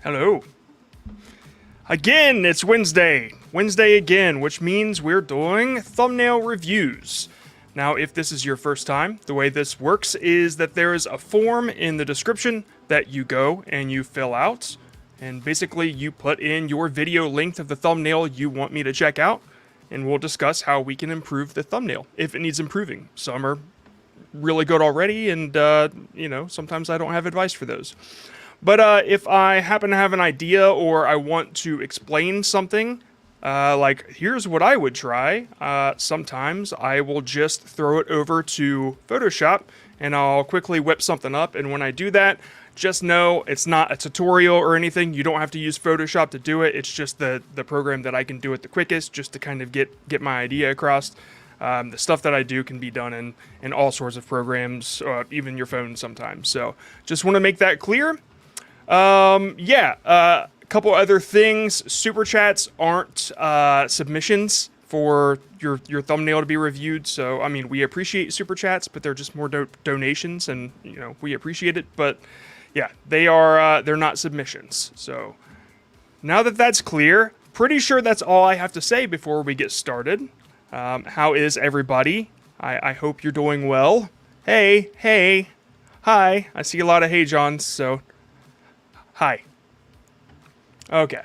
Hello. Again, it's Wednesday. Wednesday again, which means we're doing thumbnail reviews. Now, if this is your first time, the way this works is that there is a form in the description that you go and you fill out. And basically, you put in your video length of the thumbnail you want me to check out. And we'll discuss how we can improve the thumbnail, if it needs improving. Some are really good already, and, sometimes I don't have advice for those. But if I happen to have an idea or I want to explain something, like here's what I would try, sometimes I will just throw it over to Photoshop and I'll quickly whip something up. And when I do that, just know it's not a tutorial or anything. You don't have to use Photoshop to do it. It's just the program that I can do it the quickest, just to kind of get my idea across. The stuff that I do can be done in all sorts of programs, even your phone sometimes. So just want to make that clear. A couple other things. Super chats aren't submissions for your thumbnail to be reviewed. So, I mean, we appreciate super chats, but they're just more donations, and we appreciate it. But yeah, they're not submissions. So now that that's clear, pretty sure that's all I have to say before we get started. How is everybody? I hope you're doing well. Hey, hi. I see a lot of hey Johns, so hi. Okay.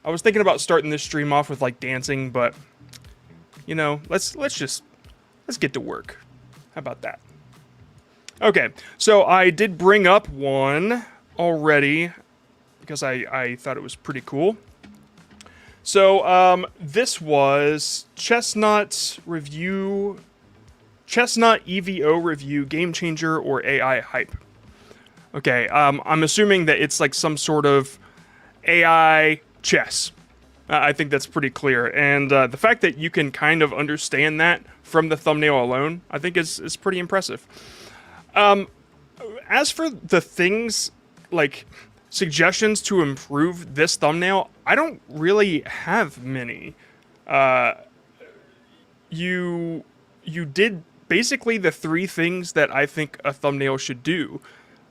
I was thinking about starting this stream off with like dancing, but let's get to work. How about that? Okay. So I did bring up one already because I thought it was pretty cool. So this was Chestnut EVO review, game changer or AI hype. Okay, I'm assuming that it's like some sort of AI chess. I think that's pretty clear. And the fact that you can kind of understand that from the thumbnail alone, I think is pretty impressive. As for the things, like suggestions to improve this thumbnail, I don't really have many. You did basically the three things that I think a thumbnail should do,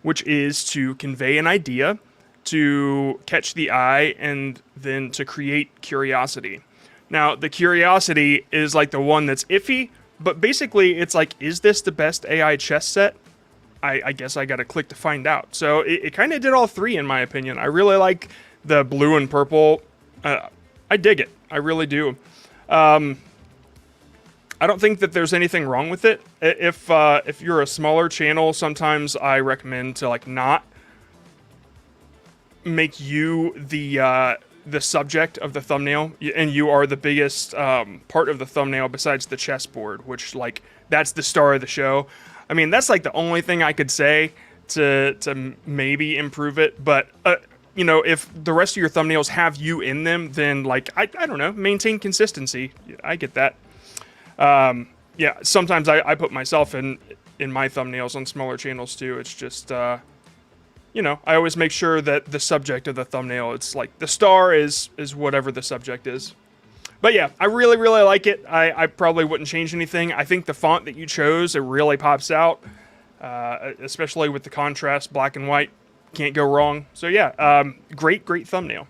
which is to convey an idea, to catch the eye, and then to create curiosity. Now, the curiosity is like the one that's iffy, but basically it's like, is this the best AI chess set? I guess I gotta click to find out. So it kind of did all three in my opinion. I really like the blue and purple. I dig it. I really do. I don't think that there's anything wrong with it. If you're a smaller channel, sometimes I recommend to like not make you the subject of the thumbnail, and you are the biggest part of the thumbnail besides the chessboard, which like that's the star of the show. I mean, that's like the only thing I could say to maybe improve it. But if the rest of your thumbnails have you in them, then like I don't know, maintain consistency. I get that. Sometimes I put myself in my thumbnails on smaller channels too. It's just, I always make sure that the subject of the thumbnail, it's like the star is whatever the subject is. But yeah, I really, really like it. I probably wouldn't change anything. I think the font that you chose, it really pops out, especially with the contrast, black and white. Can't go wrong. So yeah, great thumbnail.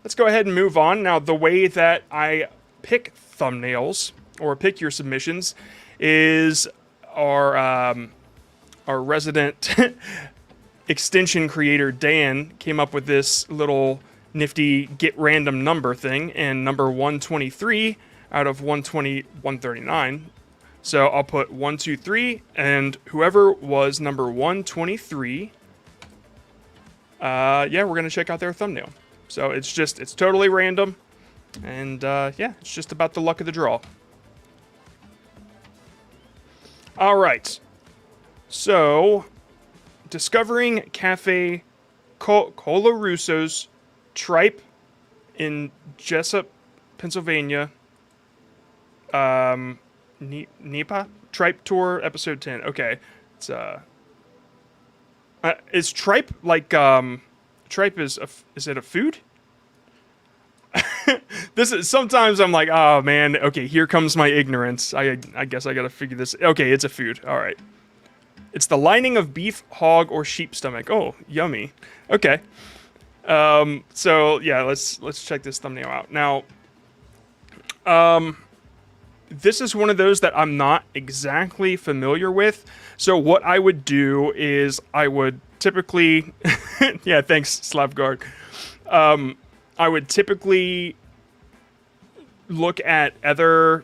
Let's go ahead and move on. Now, the way that I pick thumbnails or pick your submissions is our resident extension creator Dan came up with this little nifty get random number thing, and number 123 out of 139. So I'll put 123, and whoever was number 123, we're gonna check out their thumbnail. So it's totally random, and it's just about the luck of the draw. All right, so discovering Cafe Colorusso's Tripe in Jessup, Pennsylvania. Nipa Tripe Tour episode 10. Okay, it's is tripe like tripe is it a food? This is sometimes I'm like, oh man, okay, here comes my ignorance. I guess I gotta figure this. Okay, it's a food. All right. It's the lining of beef, hog, or sheep stomach. Oh, yummy. Okay. So yeah, let's check this thumbnail out. Now, this is one of those that I'm not exactly familiar with. So what I would do is I would typically, yeah, thanks, Slavgard. I would typically look at other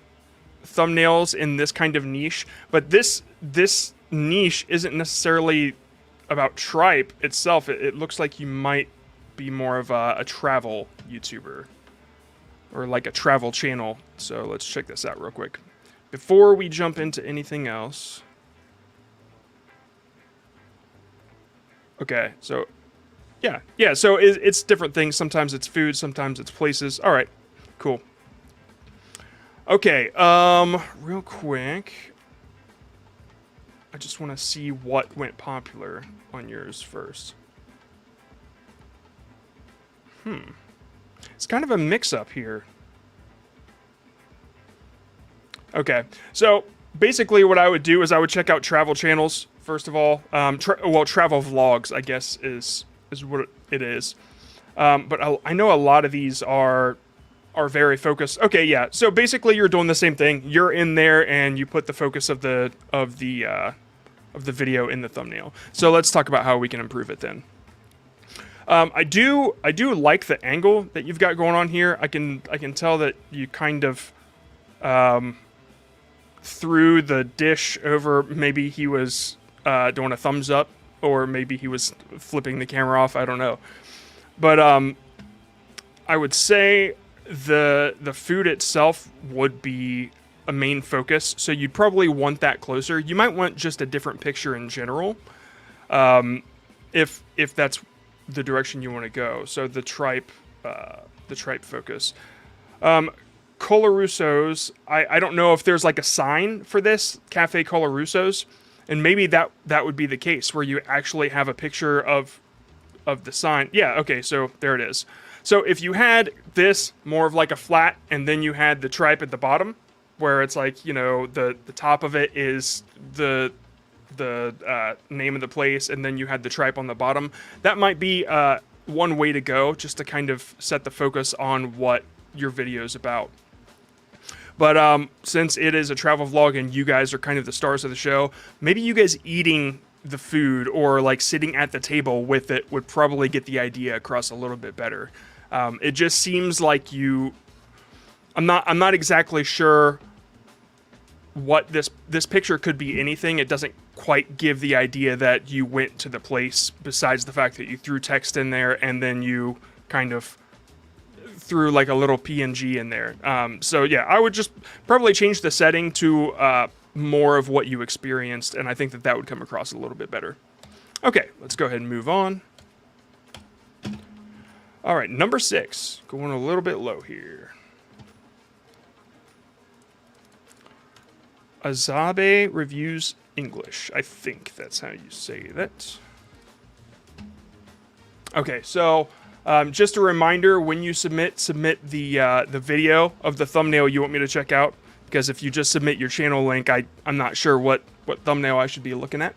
thumbnails in this kind of niche, but this niche isn't necessarily about tripe itself. It looks like you might be more of a travel YouTuber or like a travel channel. So let's check this out real quick before we jump into anything else. Okay, so yeah. So it's different things. Sometimes it's food, sometimes it's places. All right, cool. Okay, real quick, I just want to see what went popular on yours first. It's kind of a mix-up here. Okay, so basically what I would do is I would check out travel channels, first of all. Well, travel vlogs, I guess, is what it is. But I know a lot of these are very focused. Okay, yeah. So basically, you're doing the same thing. You're in there, and you put the focus of the video in the thumbnail. So let's talk about how we can improve it then. I do like the angle that you've got going on here. I can tell that you kind of threw the dish over. Maybe he was doing a thumbs up, or maybe he was flipping the camera off. I don't know, but I would say the food itself would be a main focus, so you'd probably want that closer. You might want just a different picture in general, if that's the direction you want to go. So the tripe focus. Colorusos, I don't know if there's like a sign for this, Cafe Colorusos, and maybe that would be the case where you actually have a picture of the sign. Yeah, okay, so there it is. So if you had this more of like a flat, and then you had the tripe at the bottom, where it's like, you know, the top of it is the name of the place, and then you had the tripe on the bottom, that might be one way to go, just to kind of set the focus on what your video is about. But since it is a travel vlog and you guys are kind of the stars of the show, maybe you guys eating the food or like sitting at the table with it would probably get the idea across a little bit better. It just seems like you... I'm not exactly sure what this picture could be. Anything. It doesn't quite give the idea that you went to the place, besides the fact that you threw text in there and then you kind of threw like a little PNG in there. So yeah, I would just probably change the setting to more of what you experienced, and I think that would come across a little bit better. Okay, let's go ahead and move on. All right, number 6, going a little bit low here. AzabeReviews English. I think that's how you say that. Okay, so just a reminder, when you submit the video of the thumbnail you want me to check out, because if you just submit your channel link, I'm not sure what thumbnail I should be looking at.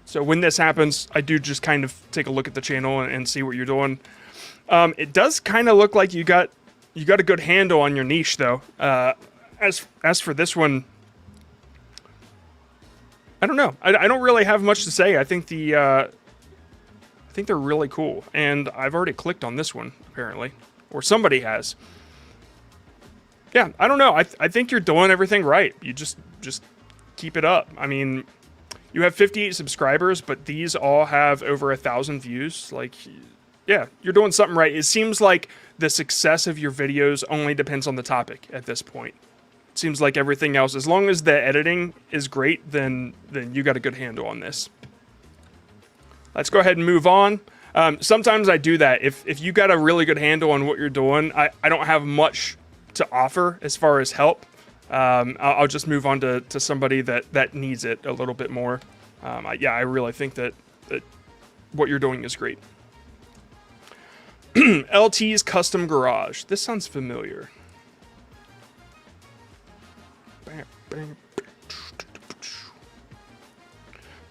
So when this happens, I do just kind of take a look at the channel and see what you're doing. It does kind of look like you got a good handle on your niche, though. As for this one, I don't know. I don't really have much to say. I think they're really cool, and I've already clicked on this one apparently, or somebody has. Yeah, I don't know. I think you're doing everything right. You just keep it up. I mean, you have 58 subscribers, but these all have over 1,000 views. Like, yeah, you're doing something right. It seems like the success of your videos only depends on the topic at this point. It seems like everything else, as long as the editing is great, then you got a good handle on this. Let's go ahead and move on. Sometimes I do that. If you got a really good handle on what you're doing, I don't have much to offer as far as help. I'll just move on to somebody that needs it a little bit more. I really think that what you're doing is great. LT's Custom Garage. This sounds familiar.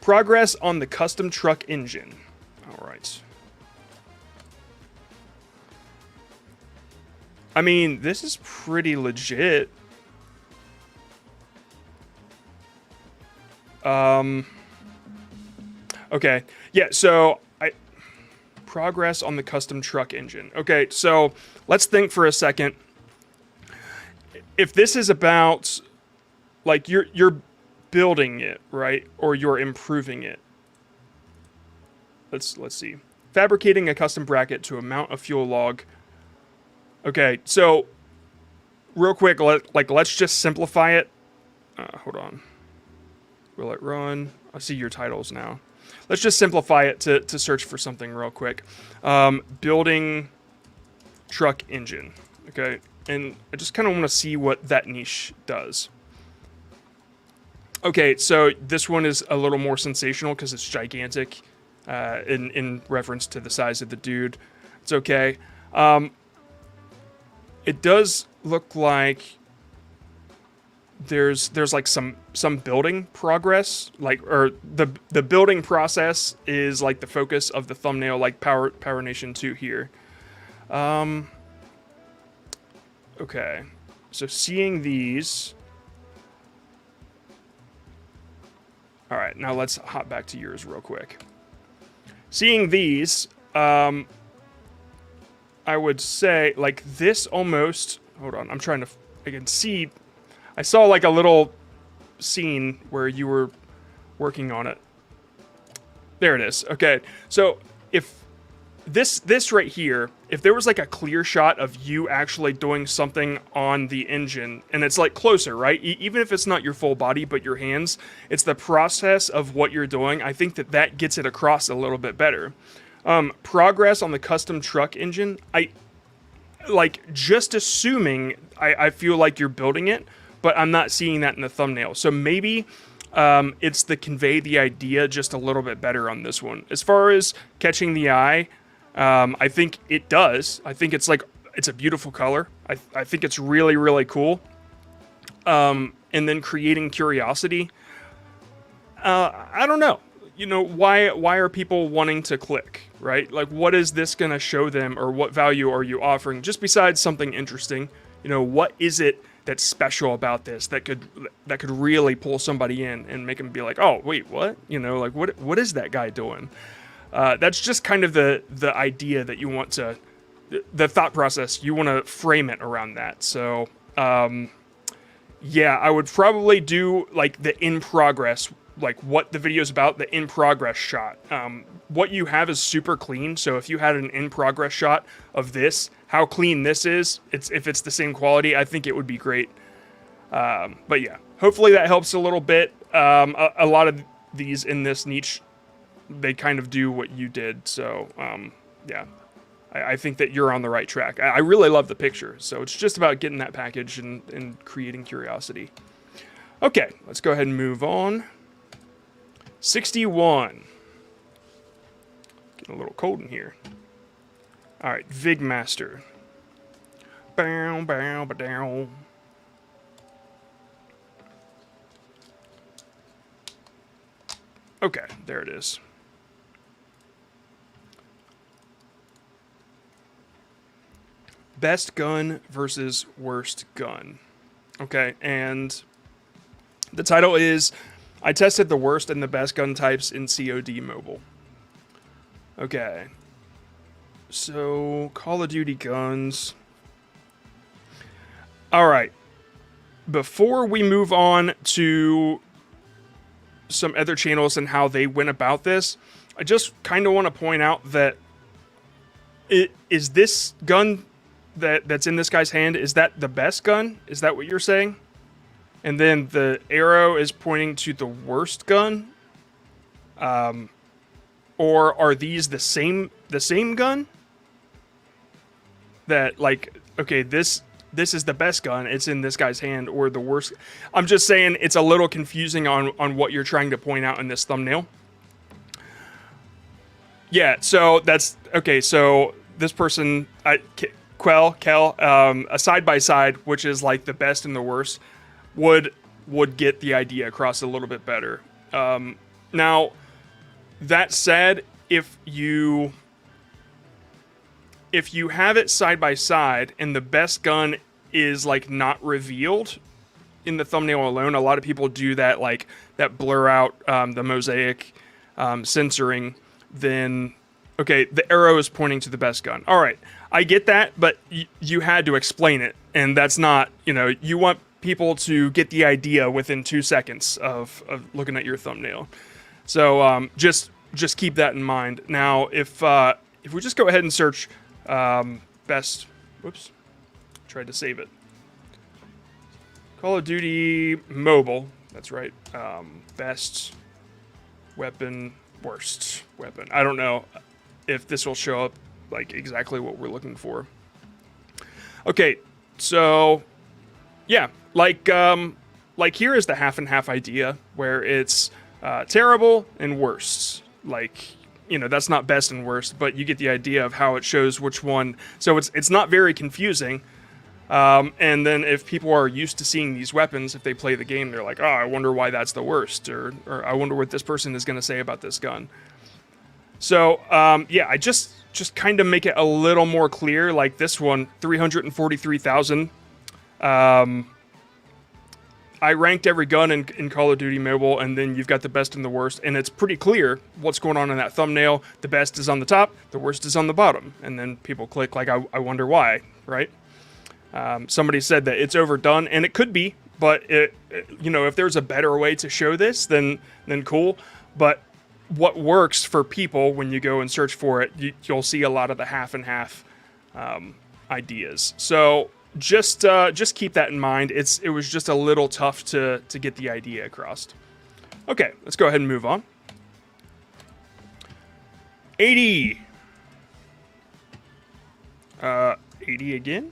Progress on the custom truck engine. All right. I mean, this is pretty legit. Okay. Yeah, so progress on the custom truck engine. Okay, so let's think for a second. If this is about, like, you're building it, right? Or you're improving it. Let's see. Fabricating a custom bracket to mount a fuel log. Okay, so real quick, let's just simplify it. Hold on. Will it run? I see your titles now. Let's just simplify it to search for something real quick. Building truck engine. Okay, and I just kind of want to see what that niche does. Okay, so this one is a little more sensational because it's gigantic in reference to the size of the dude. It's okay. It does look like there's like some building progress, like, or the building process is like the focus of the thumbnail, like Power Nation 2 here. Okay, so seeing these. All right, now let's hop back to yours real quick. Seeing these, I would say, like, this almost... Hold on, I'm trying to... I can see... I saw, like, a little scene where you were working on it. There it is. Okay, so if this right here, if there was, like, a clear shot of you actually doing something on the engine, and it's, like, closer, right? Even if it's not your full body, but your hands, it's the process of what you're doing. I think that gets it across a little bit better. Progress on the custom truck engine, just assuming, I feel like you're building it, but I'm not seeing that in the thumbnail. So maybe it's to convey the idea just a little bit better on this one. As far as catching the eye, I think it does. I think it's a beautiful color. I think it's really, really cool. And then creating curiosity. I don't know. You know, why are people wanting to click, right? Like, what is this going to show them, or what value are you offering? Just besides something interesting, you know, what is it that's special about this that could really pull somebody in and make them be like, oh, wait, what? You know, like, what is that guy doing? That's just kind of the idea that you want to, the thought process, you want to frame it around that. So, yeah, I would probably do, like, the in progress, like what the video is about, the in progress shot. What you have is super clean, so if you had an in progress shot of this, how clean this is, if it's the same quality, I think it would be great. But yeah, hopefully that helps a little bit. A lot of these in this niche, they kind of do what you did, so yeah, I think that you're on the right track. I really love the picture, so it's just about getting that package and creating curiosity. Okay, let's go ahead and move on. 61. Getting a little cold in here. All right, Vigmaster. Bow, bow, ba-dow. Okay, there it is. Best gun versus worst gun. Okay, and the title is, I tested the worst and the best gun types in COD Mobile. Okay. So, Call of Duty guns. Alright. Before we move on to some other channels and how they went about this, I just kind of want to point out that is this gun that's in this guy's hand, is that the best gun? Is that what you're saying? And then the arrow is pointing to the worst gun? Or are these the same gun? That, like, okay, this is the best gun, it's in this guy's hand, or the worst. I'm just saying it's a little confusing on what you're trying to point out in this thumbnail. Yeah, so that's, okay, so this person, Kel, a side-by-side, which is like the best and the worst, would get the idea across a little bit better. Now, that said, if if you have it side by side and the best gun is like not revealed in the thumbnail alone, a lot of people do that, like that blur out the mosaic censoring, then okay, the arrow is pointing to the best gun. All right, I get that, but you had to explain it, and that's not, you know, you want people to get the idea within 2 seconds of looking at your thumbnail. So just keep that in mind. Now, if we just go ahead and search best, whoops, tried to save it. Call of Duty Mobile, that's right. Best weapon, worst weapon. I don't know if this will show up like exactly what we're looking for. Okay, so yeah, like here is the half and half idea where it's terrible and worst. Like, you know, that's not best and worst, but you get the idea of how it shows which one. So it's not very confusing. And then if people are used to seeing these weapons, if they play the game, they're like, oh, I wonder why that's the worst, or I wonder what this person is going to say about this gun. So yeah, I just kind of make it a little more clear. Like this one, 343,000. I ranked every gun in Call of Duty Mobile, and then you've got the best and the worst, and it's pretty clear what's going on in that thumbnail. The best is on the top, the worst is on the bottom, and then people click like, I wonder why, right? Somebody said that it's overdone, and it could be, but you know, if there's a better way to show this, then cool. But what works for people when you go and search for it, you'll see a lot of the half and half ideas. So just keep that in mind. It was just a little tough to get the idea across. Okay, let's go ahead and move on. 80. 80 again.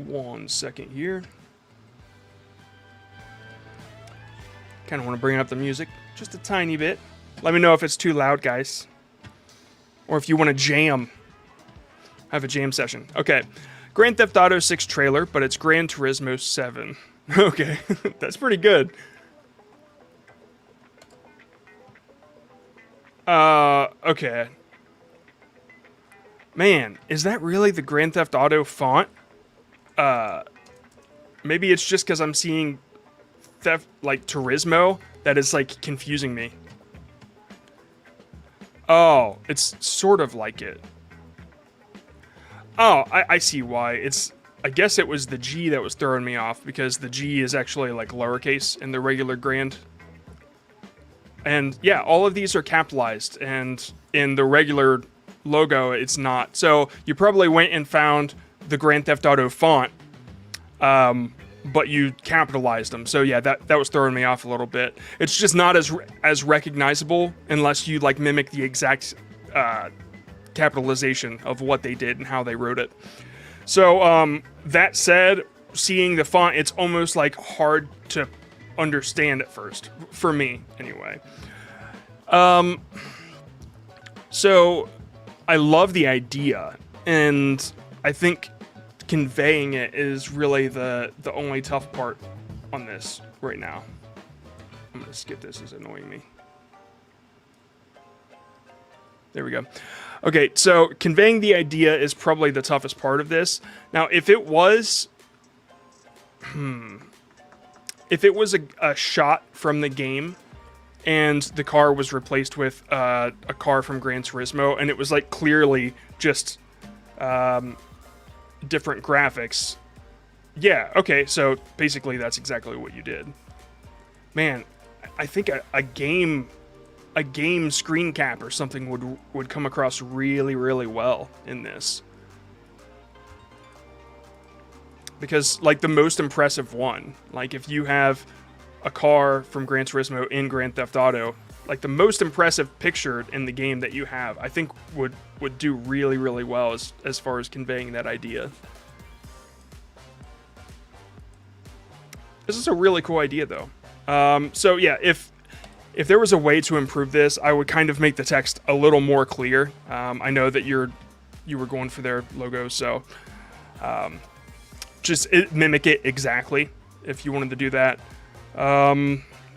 One second here. Kind of want to bring up the music just a tiny bit. Let me know if it's too loud, guys. Or if you want to jam. Have a jam session. Okay. Grand Theft Auto 6 trailer, but it's Gran Turismo 7. Okay. That's pretty good. Okay. Man, is that really the Grand Theft Auto font? Maybe it's just because I'm seeing theft like Turismo that is like confusing me. Oh, it's sort of like it. Oh, I see why. I guess it was the G that was throwing me off, because the G is actually like lowercase in the regular Grand. And yeah, all of these are capitalized, and in the regular logo it's not. So you probably went and found the Grand Theft Auto font, but you capitalized them. So yeah, that was throwing me off a little bit. It's just not as recognizable unless you like mimic the exact capitalization of what they did and how they wrote it. So that said, seeing the font, it's almost like hard to understand at first, for me anyway. So I love the idea, and I think conveying it is really the only tough part on this right now. I'm gonna skip this, it's annoying me. There we go. Okay, so conveying the idea is probably the toughest part of this. Now, if it was a shot from the game and the car was replaced with a car from Gran Turismo, and it was like clearly just different graphics, yeah, okay, so basically that's exactly what you did. Man, I think a game screen cap or something would come across really, really well in this. Because, like, the most impressive one, like, if you have a car from Gran Turismo in Grand Theft Auto, like, the most impressive picture in the game that you have, I think would do really, really well as far as conveying that idea. This is a really cool idea, though. So, yeah, if there was a way to improve this, I would kind of make the text a little more clear. I know that you were going for their logo, so... just mimic it exactly if you wanted to do that.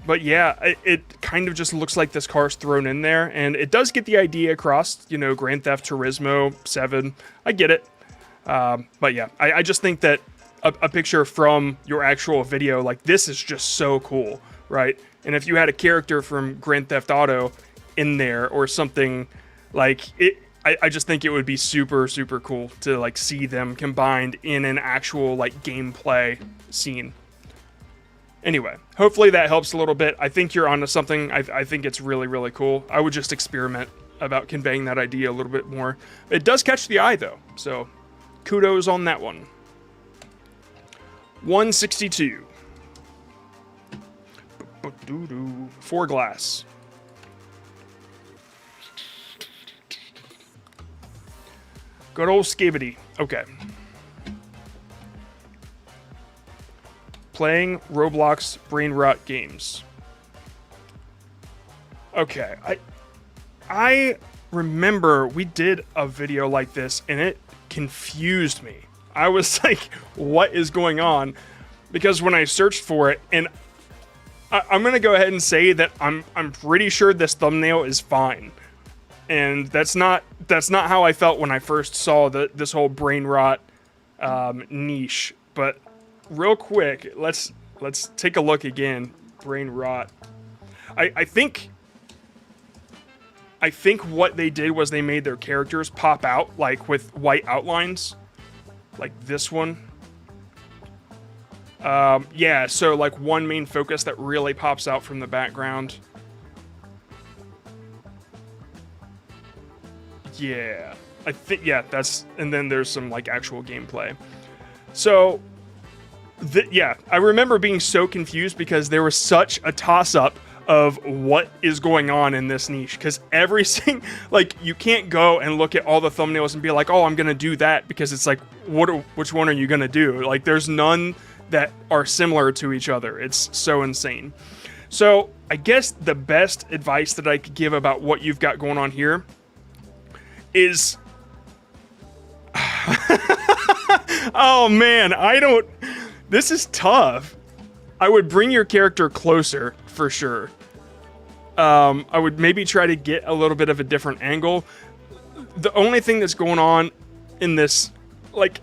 But yeah, it kind of just looks like this car's thrown in there, and it does get the idea across, you know, Grand Theft Turismo 7. I get it. But yeah, I just think that a picture from your actual video, like, this is just so cool, right? And if you had a character from Grand Theft Auto in there or something, like, I just think it would be super, super cool to, like, see them combined in an actual, like, gameplay scene. Anyway, hopefully that helps a little bit. I think you're onto something. I think it's really, really cool. I would just experiment about conveying that idea a little bit more. It does catch the eye, though, so kudos on that one. 162. 4 glass. Good old Skibbity. Okay. Playing Roblox brain rot games. Okay, I remember we did a video like this and it confused me. I was like, what is going on? Because when I searched for it, and I'm gonna go ahead and say that I'm pretty sure this thumbnail is fine. And that's not how I felt when I first saw this whole brain rot niche. But real quick, let's take a look again. Brain rot. I think what they did was they made their characters pop out, like, with white outlines, like this one. Yeah, so like one main focus that really pops out from the background. Yeah, I think, yeah, that's, and then there's some, like, actual gameplay. So yeah, I remember being so confused because there was such a toss-up of what is going on in this niche, because every single, like, you can't go and look at all the thumbnails and be like, oh, I'm gonna do that, because it's like, which one are you gonna do? Like, there's none that are similar to each other. It's so insane. So I guess the best advice that I could give about what you've got going on here is oh man, this is tough. I would bring your character closer for sure. I would maybe try to get a little bit of a different angle. The only thing that's going on in this, like,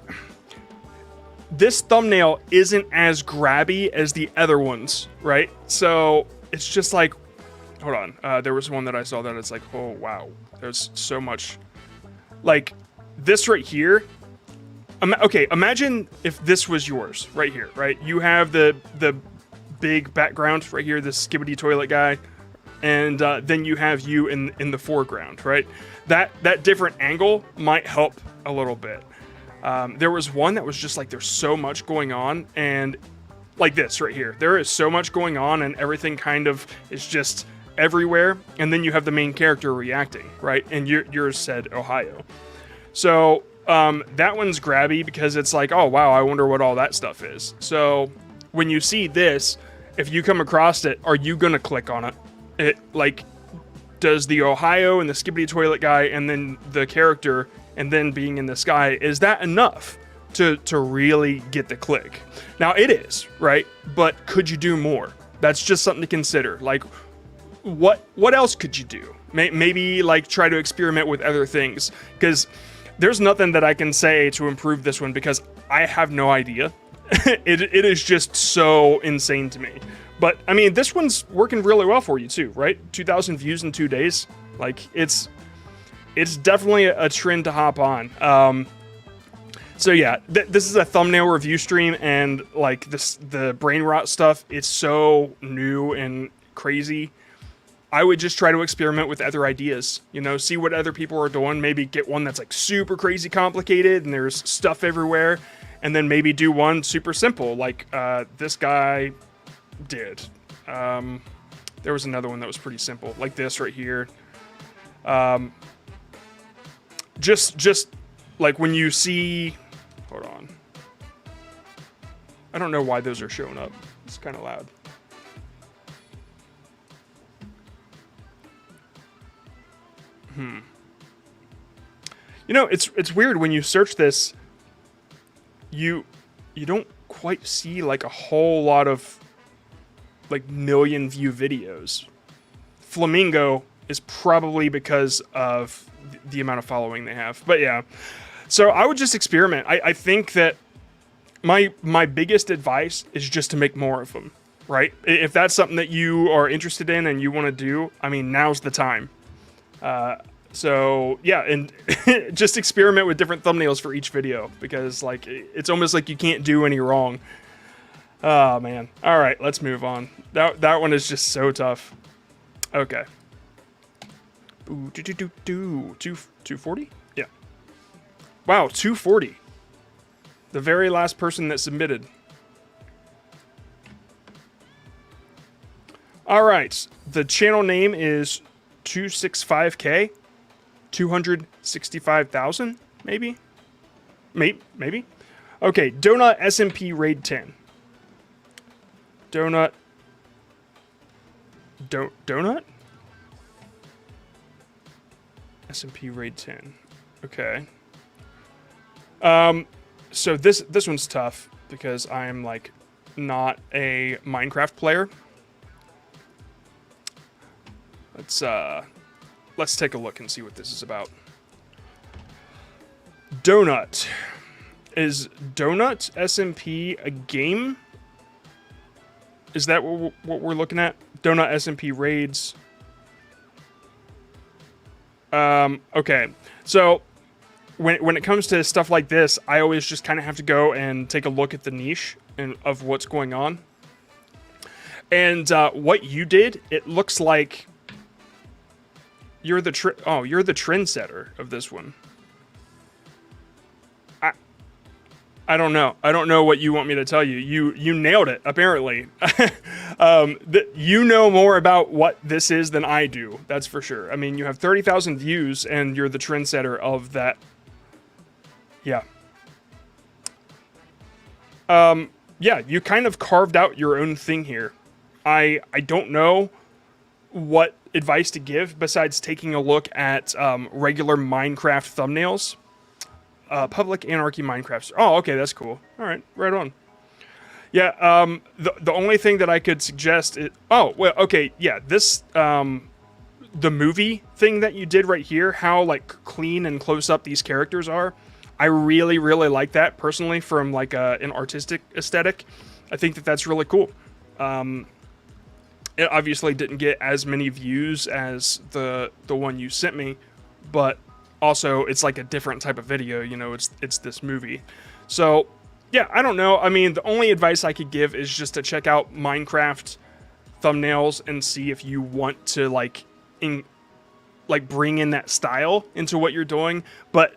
this thumbnail isn't as grabby as the other ones, right? So it's just like, hold on, there was one that I saw that it's like, oh wow, there's so much. Like, this right here, okay, imagine if this was yours right here, right? You have the big background right here, this skibbity toilet guy, and then you have you in the foreground, right? That different angle might help a little bit. There was one that was just like, there's so much going on, and like this right here, there is so much going on and everything kind of is just everywhere, and then you have the main character reacting, right? And yours said Ohio. So that one's grabby because it's like, oh wow, I wonder what all that stuff is. So when you see this, if you come across it, are you gonna click on it? It, like, does the Ohio and the skibbity toilet guy and then the character and then being in the sky, is that enough to really get the click? Now it is, right? But could you do more? That's just something to consider. Like, what else could you do? Maybe like try to experiment with other things, because there's nothing that I can say to improve this one because I have no idea. It is just so insane to me. But I mean, this one's working really well for you too, right? 2,000 views in 2 days. Like, it's definitely a trend to hop on. So yeah, this is a thumbnail review stream, and like the brain rot stuff, it's so new and crazy. I would just try to experiment with other ideas, you know, see what other people are doing, maybe get one that's like super crazy complicated and there's stuff everywhere, and then maybe do one super simple like this guy did. There was another one that was pretty simple, like this right here. Just like when you see, hold on, I don't know why those are showing up. It's kind of loud. You know, it's weird when you search this, you you don't quite see like a whole lot of like million view videos. Flamingo is probably because of the amount of following they have. But yeah, so I would just experiment. I think that my biggest advice is just to make more of them, right? If that's something that you are interested in and you want to do, I mean, now's the time. So yeah, and just experiment with different thumbnails for each video, because like it's almost like you can't do any wrong. Oh man. All right, let's move on. That one is just so tough. Okay. Ooh, 240? Yeah. Wow, 240. The very last person that submitted. All right, the channel name is 265K. 265,000, maybe? Maybe? Okay, Donut SMP Raid 10. Donut? SMP Raid 10. Okay. So this one's tough because I'm like not a Minecraft player. Let's take a look and see what this is about. Donut. Is Donut SMP a game? Is that what we're looking at? Donut SMP raids. Okay. So when it comes to stuff like this, I always just kind of have to go and take a look at the niche and of what's going on. And what you did, it looks like you're the trendsetter of this one. I don't know. I don't know what you want me to tell you. You nailed it, apparently. You know more about what this is than I do. That's for sure. I mean, you have 30,000 views, and you're the trendsetter of that. Yeah. Yeah, you kind of carved out your own thing here. I don't know what advice to give besides taking a look at regular Minecraft thumbnails. Public Anarchy Minecraft. Oh, okay, that's cool. All right, right on. Yeah, the only thing that I could suggest is... Oh, well, okay, yeah, this... the movie thing that you did right here, how, like, clean and close up these characters are, I really, really like that, personally, from, like, an artistic aesthetic. I think that that's really cool. It obviously didn't get as many views as the one you sent me, but also it's like a different type of video, you know, it's this movie. So, yeah, I don't know. I mean, the only advice I could give is just to check out Minecraft thumbnails and see if you want to like bring in that style into what you're doing. But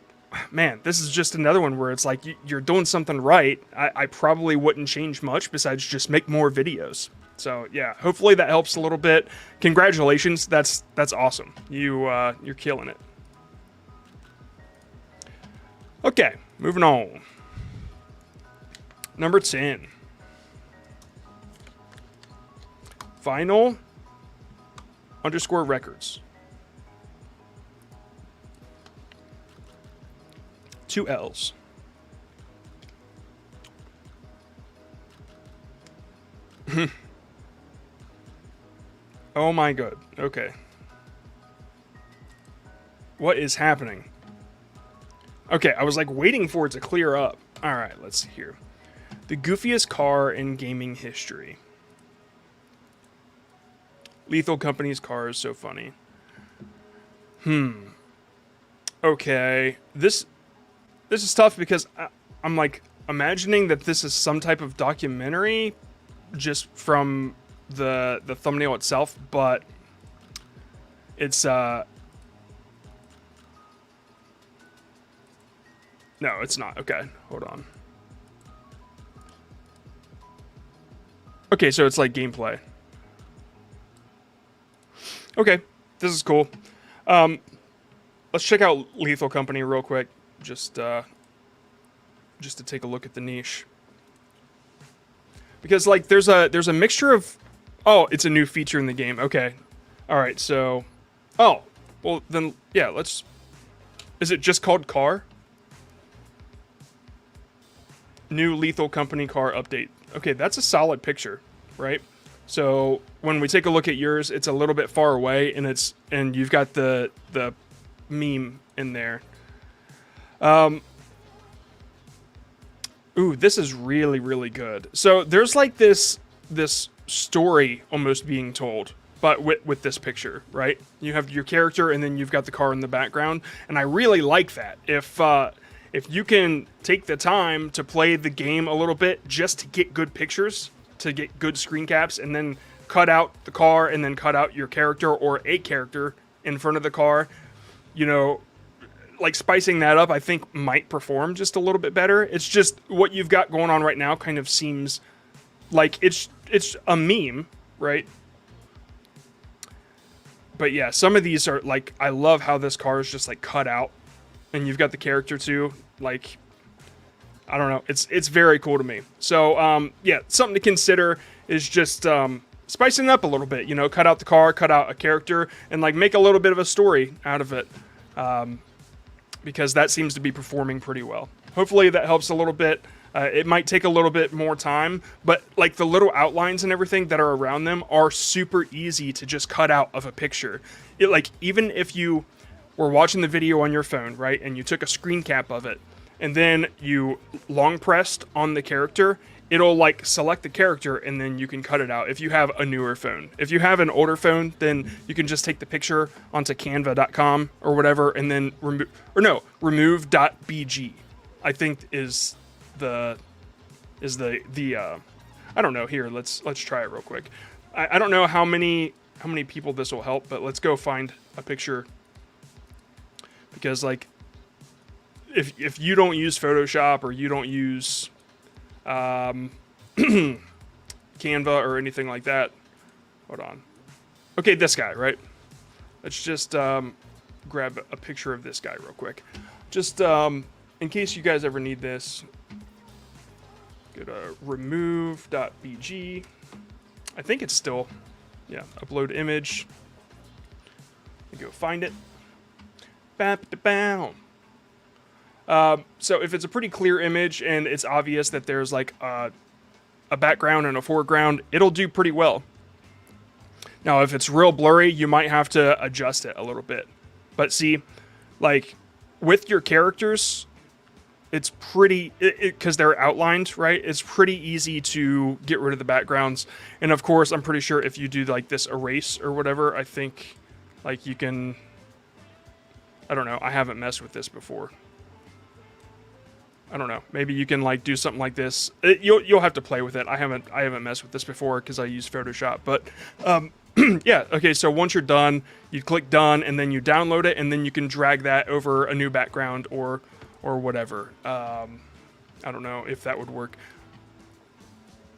man, this is just another one where it's like you're doing something right. I probably wouldn't change much besides just make more videos. So yeah, hopefully that helps a little bit. Congratulations, that's awesome. You're killing it. Okay, moving on. Number 10. Vinyl_records. 2 L's. Oh my god. Okay. What is happening? Okay, I was like waiting for it to clear up. Alright, let's see here. The goofiest car in gaming history. Lethal Company's car is so funny. Okay. This is tough because I'm like imagining that this is some type of documentary just from the thumbnail itself, but it's no, it's not. Okay, hold on. Okay, so it's like gameplay. Okay, this is cool. Let's check out Lethal Company real quick, just to take a look at the niche. Because like there's a mixture of... Oh, it's a new feature in the game. Okay. Alright, so... Oh, well then, yeah, let's... Is it just called car? new Lethal Company car update. Okay, that's a solid picture, right? So when we take a look at yours, it's a little bit far away, and you've got the meme in there. Ooh, this is really, really good. So there's like this story almost being told, but with this picture, right? You have your character, and then you've got the car in the background, and I really like that. If you can take the time to play the game a little bit just to get good pictures, to get good screen caps, and then cut out the car, and then cut out your character or a character in front of the car, you know, like spicing that up, I think might perform just a little bit better. It's just what you've got going on right now kind of seems like it's a meme, right? But yeah, some of these are like, I love how this car is just like cut out, and you've got the character too. Like, I don't know, it's very cool to me. So yeah, something to consider is just spicing it up a little bit. You know, cut out the car, cut out a character, and like make a little bit of a story out of it. Because that seems to be performing pretty well. Hopefully that helps a little bit. It might take a little bit more time, but like the little outlines and everything that are around them are super easy to just cut out of a picture. It, like, even if you were watching the video on your phone, right, and you took a screen cap of it, and then you long pressed on the character, it'll like select the character, and then you can cut it out if you have a newer phone. If you have an older phone, then you can just take the picture onto canva.com or whatever, and then remove.bg, I think is the I don't know. Here, let's try it real quick. I don't know how many people this will help, but let's go find a picture, because like if you don't use Photoshop, or you don't use Canva or anything like that. Hold on. Okay, this guy, right? Let's just grab a picture of this guy real quick. Just in case you guys ever need this. Go to remove.bg. I think it's still, yeah, upload image. Go find it. Bam. So if it's a pretty clear image and it's obvious that there's like a background and a foreground, it'll do pretty well. Now, if it's real blurry, you might have to adjust it a little bit. But see, like with your characters, it's pretty, because they're outlined, right? It's pretty easy to get rid of the backgrounds. And of course, I'm pretty sure if you do like this erase or whatever, I think like you can, I don't know. I haven't messed with this before. I don't know. Maybe you can like do something like this. You'll have to play with it. I haven't messed with this before because I use Photoshop. But yeah. Okay. So once you're done, you click done, and then you download it, and then you can drag that over a new background or whatever. I don't know if that would work.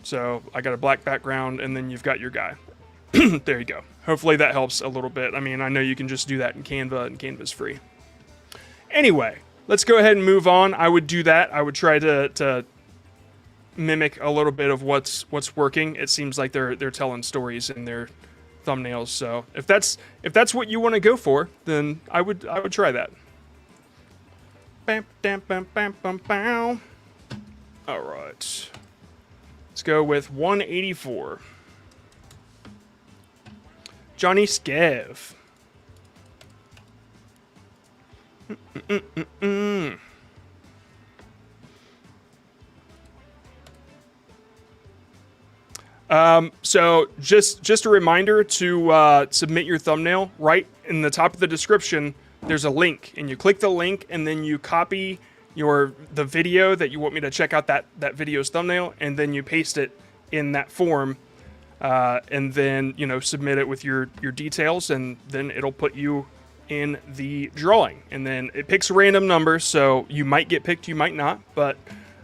So I got a black background, and then you've got your guy. There you go. Hopefully that helps a little bit. I mean, I know you can just do that in Canva, and Canva's free. Anyway, let's go ahead and move on. I would do that. I would try to mimic a little bit of what's working. It seems like they're telling stories in their thumbnails. So if that's what you want to go for, then I would try that. Bam, bam, bam, bam, bam, bam. All right. Let's go with 184. Johnny Skev. So just a reminder to submit your thumbnail. Right in the top of the description, there's a link, and you click the link, and then you copy the video that you want me to check out, that video's thumbnail, and then you paste it in that form, and then submit it with your details, and then it'll put you in the drawing. And then it picks a random number, so you might get picked, you might not, but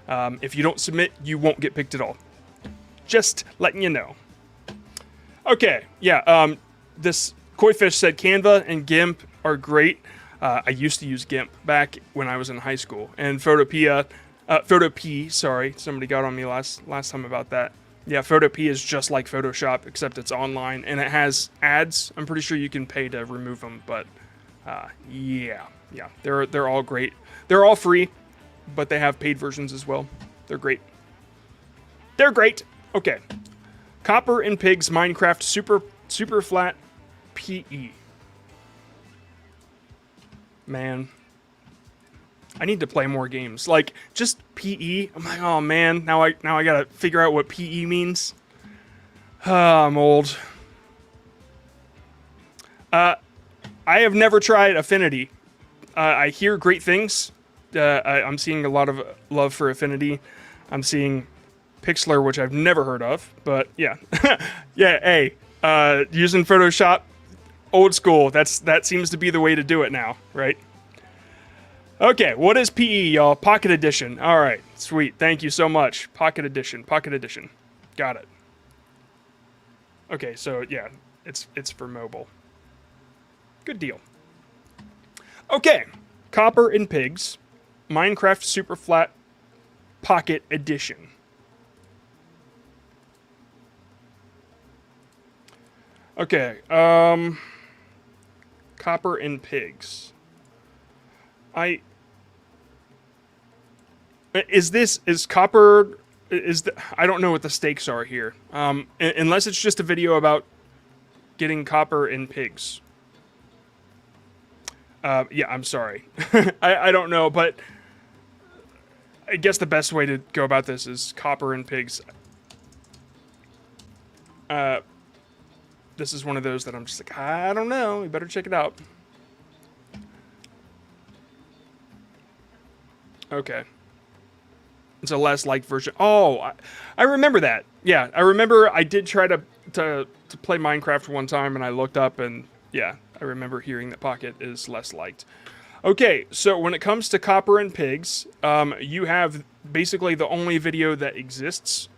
if you don't submit, you won't get picked at all. Just letting you know. Okay, yeah, this Koi Fish said Canva and GIMP are great. I used to use GIMP back when I was in high school, and Photopea, sorry, somebody got on me last time about that. Yeah, Photopea is just like Photoshop, except it's online, and it has ads. I'm pretty sure you can pay to remove them, but yeah, they're all great. They're all free, but they have paid versions as well. They're great. They're great. Okay. Copper and Pigs Minecraft Super Flat PE. Man. I need to play more games. Like, just PE. I'm like, oh man, now I gotta figure out what PE means. I'm old. I have never tried Affinity. I hear great things. I'm seeing a lot of love for Affinity. I'm seeing Pixlr, which I've never heard of, but yeah. Yeah, hey, using Photoshop, old school. That seems to be the way to do it now, right? Okay, what is PE, y'all? Pocket Edition. All right, sweet. Thank you so much. Pocket Edition. Pocket Edition. Got it. Okay, so yeah, it's for mobile. Good deal. Okay, Copper and Pigs, Minecraft Super Flat Pocket Edition. Okay, Copper and Pigs. Is Copper, I don't know what the stakes are here. Unless it's just a video about getting Copper and Pigs. Yeah, I'm sorry. I don't know, but I guess the best way to go about this is Copper and Pigs. This is one of those that I'm just like, I don't know. You better check it out. Okay. It's a less liked version. Oh, I remember that. Yeah, I remember I did try to play Minecraft one time, and I looked up, and yeah, I remember hearing that Pocket is less liked. Okay, so when it comes to Copper and Pigs, you have basically the only video that exists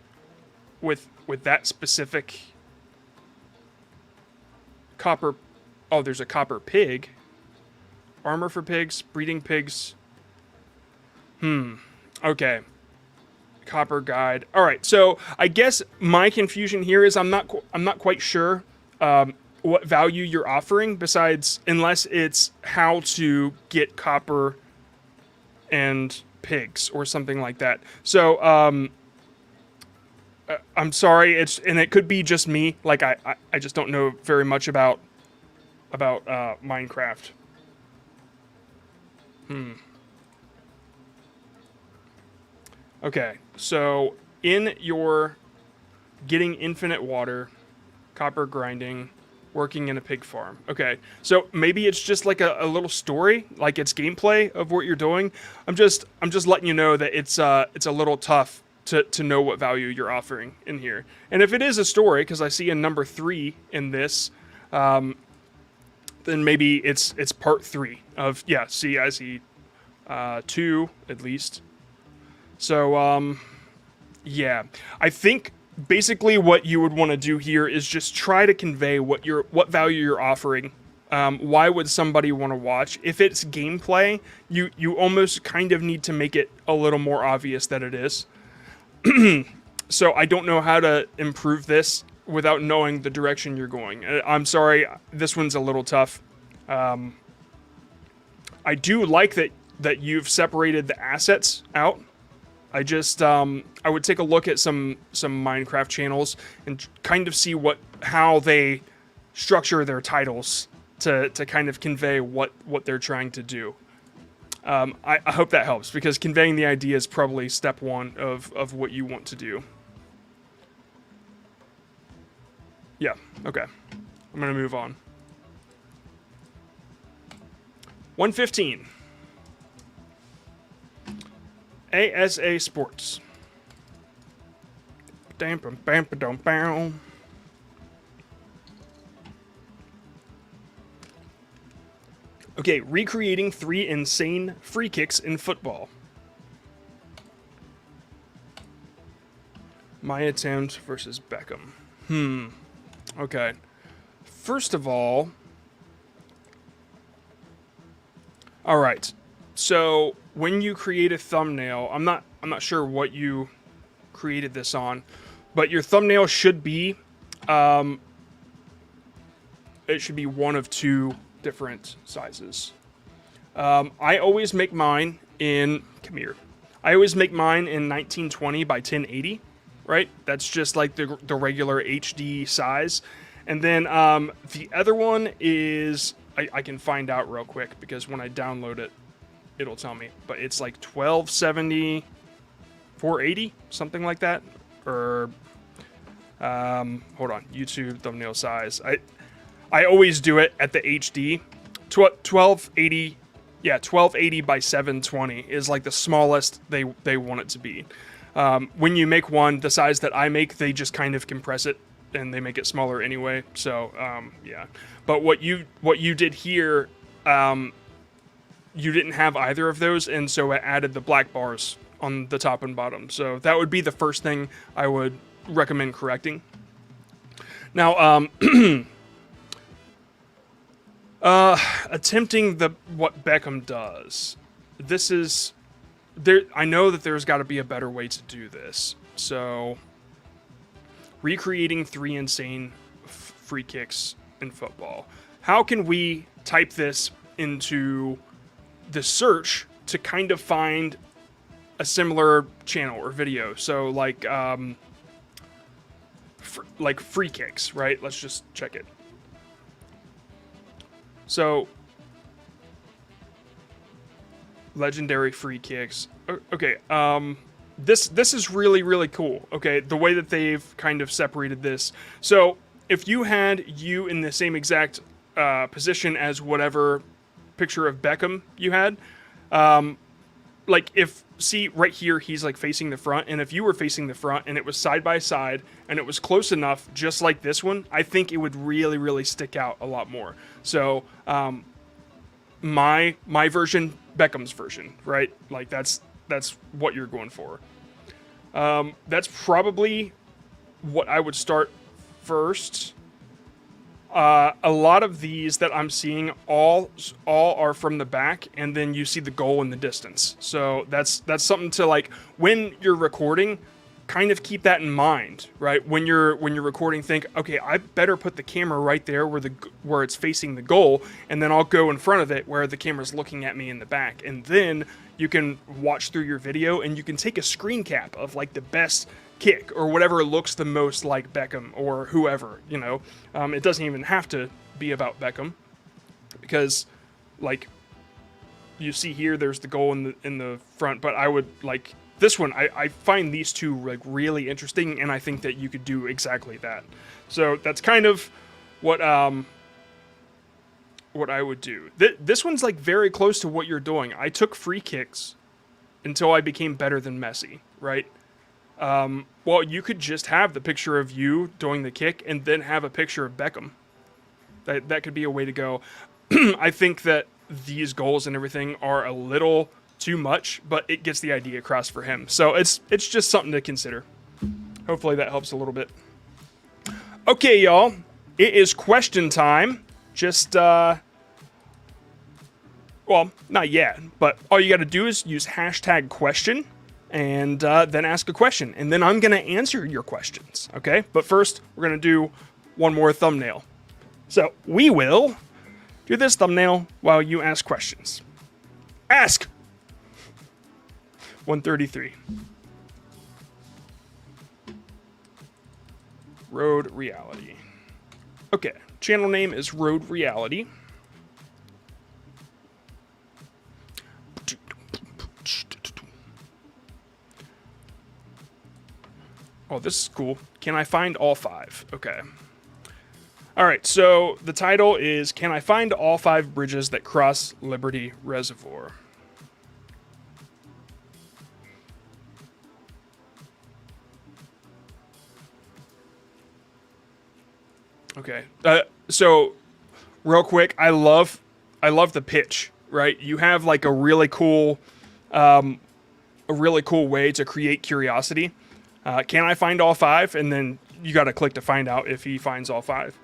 with that specific Copper. Oh, there's a Copper Pig. Armor for pigs, breeding pigs. Okay. Copper guide. All right, so I guess my confusion here is I'm not quite sure what value you're offering, besides, unless it's how to get copper and pigs or something like that. So I'm sorry, and it could be just me. Like I just don't know very much about Minecraft. Okay, so in your getting infinite water, copper grinding, working in a pig farm. Okay, so maybe it's just like a little story, like it's gameplay of what you're doing. I'm just letting you know that it's a little tough to know what value you're offering in here. And if it is a story, because I see a number 3 in this, then maybe it's part 3 of, yeah, see, I see 2 at least. So, yeah, I think basically what you would want to do here is just try to convey what value you're offering. Why would somebody want to watch? If it's gameplay, you almost kind of need to make it a little more obvious that it is. So I don't know how to improve this without knowing the direction you're going. I'm sorry, this one's a little tough. I do like that you've separated the assets out. I just, I would take a look at some Minecraft channels and kind of see how they structure their titles to kind of convey what they're trying to do. I hope that helps, because conveying the idea is probably step 1 of what you want to do. Yeah, okay. I'm gonna move on. 115. ASA Sports. Okay, recreating 3 insane free kicks in football. My attempt versus Beckham. Okay. First of all, right. So when you create a thumbnail, I'm not sure what you created this on, but your thumbnail should be it should be one of 2 different sizes. I always make mine in, come here. I always make mine in 1920 by 1080, right? That's just like the regular HD size. And then the other one is, I can find out real quick because when I download it, it'll tell me. But it's like 1270, 480, something like that. Or, hold on, YouTube thumbnail size. I always do it at the HD. 1280, yeah, 1280 by 720 is like the smallest they want it to be. When you make one the size that I make, they just kind of compress it and they make it smaller anyway. So yeah, but what you did here, you didn't have either of those, and so it added the black bars on the top and bottom. So that would be the first thing I would recommend correcting. Now, attempting what Beckham does. This is there. I know that there's got to be a better way to do this. So, recreating 3 insane free kicks in football. How can we type this into the search to kind of find a similar channel or video? So like free kicks, right? Let's just check it. So, legendary free kicks. Okay, this is really, really cool. Okay, the way that they've kind of separated this. So, if you had you in the same exact position as whatever picture of Beckham you had, like see right here, he's like facing the front, and if you were facing the front and it was side by side and it was close enough, just like this one, I think it would really, really stick out a lot more. So, my version, Beckham's version, right? Like that's what you're going for. That's probably what I would start first. A lot of these that I'm seeing all are from the back, and then you see the goal in the distance. So that's something to, like, when you're recording, kind of keep that in mind, right? When you're recording, think, okay, I better put the camera right there where it's facing the goal, and then I'll go in front of it where the camera's looking at me in the back, and then you can watch through your video and you can take a screen cap of like the best kick or whatever looks the most like Beckham or whoever, you know. It doesn't even have to be about Beckham, because like you see here, there's the goal in the front, but I would like this one. I find these two like really interesting, and I think that you could do exactly that. So that's kind of what I would do. This one's like very close to what you're doing. I took free kicks until I became better than Messi, right? Well, you could just have the picture of you doing the kick and then have a picture of Beckham. That could be a way to go. I think that these goals and everything are a little too much, but it gets the idea across for him. So it's just something to consider. Hopefully that helps a little bit. Okay, y'all. It is question time. Just, well, not yet, but all you got to do is use hashtag question and then ask a question. And then I'm going to answer your questions, okay? But first, we're going to do one more thumbnail. So we will do this thumbnail while you ask questions. Ask! 133. RoadReality. Okay, channel name is RoadReality. Oh, this is cool. Can I find all 5? Okay. Alright, so the title is, Can I Find All 5 Bridges That Cross Liberty Reservoir? Okay. So real quick, I love the pitch, right? You have like a really cool way to create curiosity. Can I find all 5? And then you got to click to find out if he finds all 5.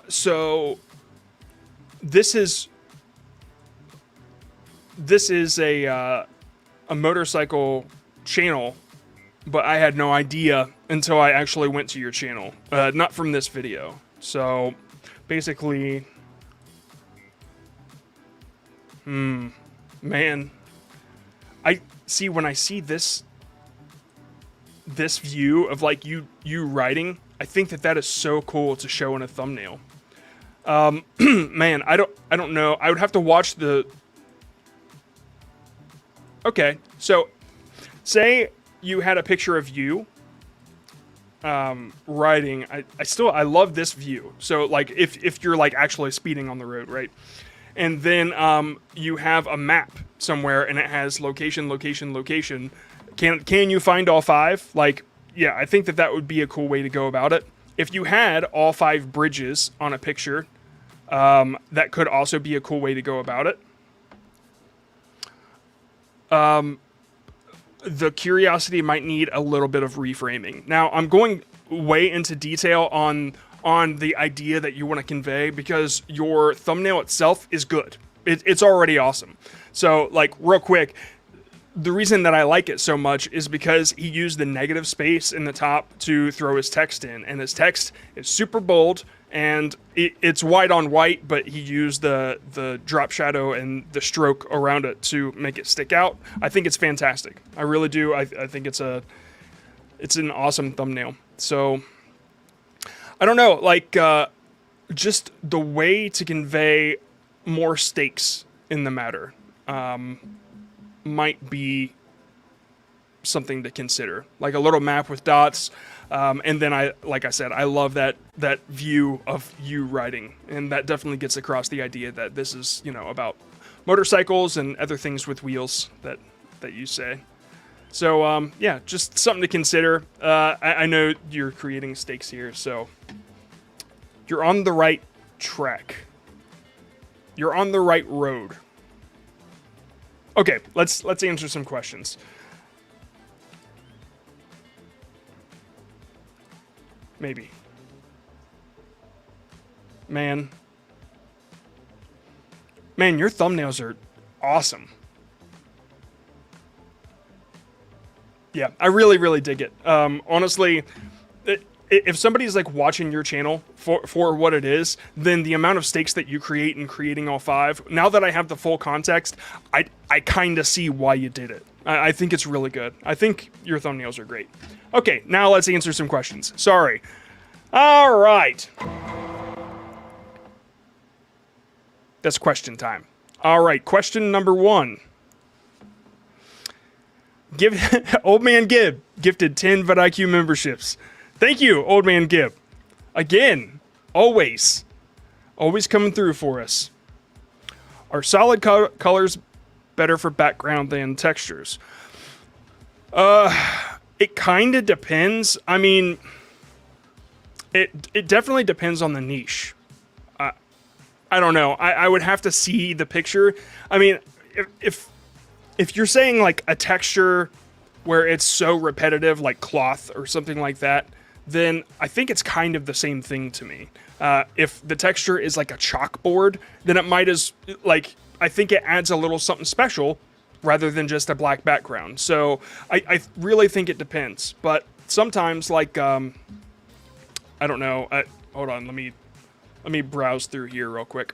So this is a motorcycle channel, but I had no idea until I actually went to your channel. Not from this video. So basically, man, see, when I see this view of like you writing, I think that is so cool to show in a thumbnail. Man, I don't know. I would have to watch the... Okay, so say you had a picture of you riding. I love this view. So like if you're like actually speeding on the road, right? And then you have a map somewhere and it has location, location, location. Can you find all 5? Like, yeah, I think that would be a cool way to go about it. If you had all 5 bridges on a picture, that could also be a cool way to go about it. The curiosity might need a little bit of reframing. Now, I'm going way into detail on the idea that you want to convey because your thumbnail itself is good. It's already awesome. So, like, real quick, the reason that I like it so much is because he used the negative space in the top to throw his text in, and his text is super bold, and it's white on white, but he used the drop shadow and the stroke around it to make it stick out. I think it's fantastic. I really do. I think it's an awesome thumbnail. So, I don't know, like, just the way to convey more stakes in the matter might be something to consider. Like a little map with dots, and then like I said, I love that view of you riding, and that definitely gets across the idea that this is, you know, about motorcycles and other things with wheels that you say. So, yeah, just something to consider. I know you're creating stakes here, so you're on the right track. You're on the right road. Okay, let's answer some questions. Maybe. Man, your thumbnails are awesome. Yeah, I really, really dig it. Honestly, if somebody's like watching your channel for what it is, then the amount of stakes that you create in creating all 5, now that I have the full context, I kind of see why you did it. I think it's really good. I think your thumbnails are great. Okay, now let's answer some questions. Sorry. All right. That's question time. All right, question number 1. Old Man Gib gifted 10 vidIQ memberships. Thank you, Old Man Gib. Again, always coming through for us. Are solid colors better for background than textures? It kind of depends. I mean, it definitely depends on the niche. I don't know. I would have to see the picture. I mean, if you're saying like a texture where it's so repetitive, like cloth or something like that, then I think it's kind of the same thing to me. If the texture is like a chalkboard, then it might I think it adds a little something special rather than just a black background. So I really think it depends. But sometimes, like, I don't know. Hold on, let me browse through here real quick.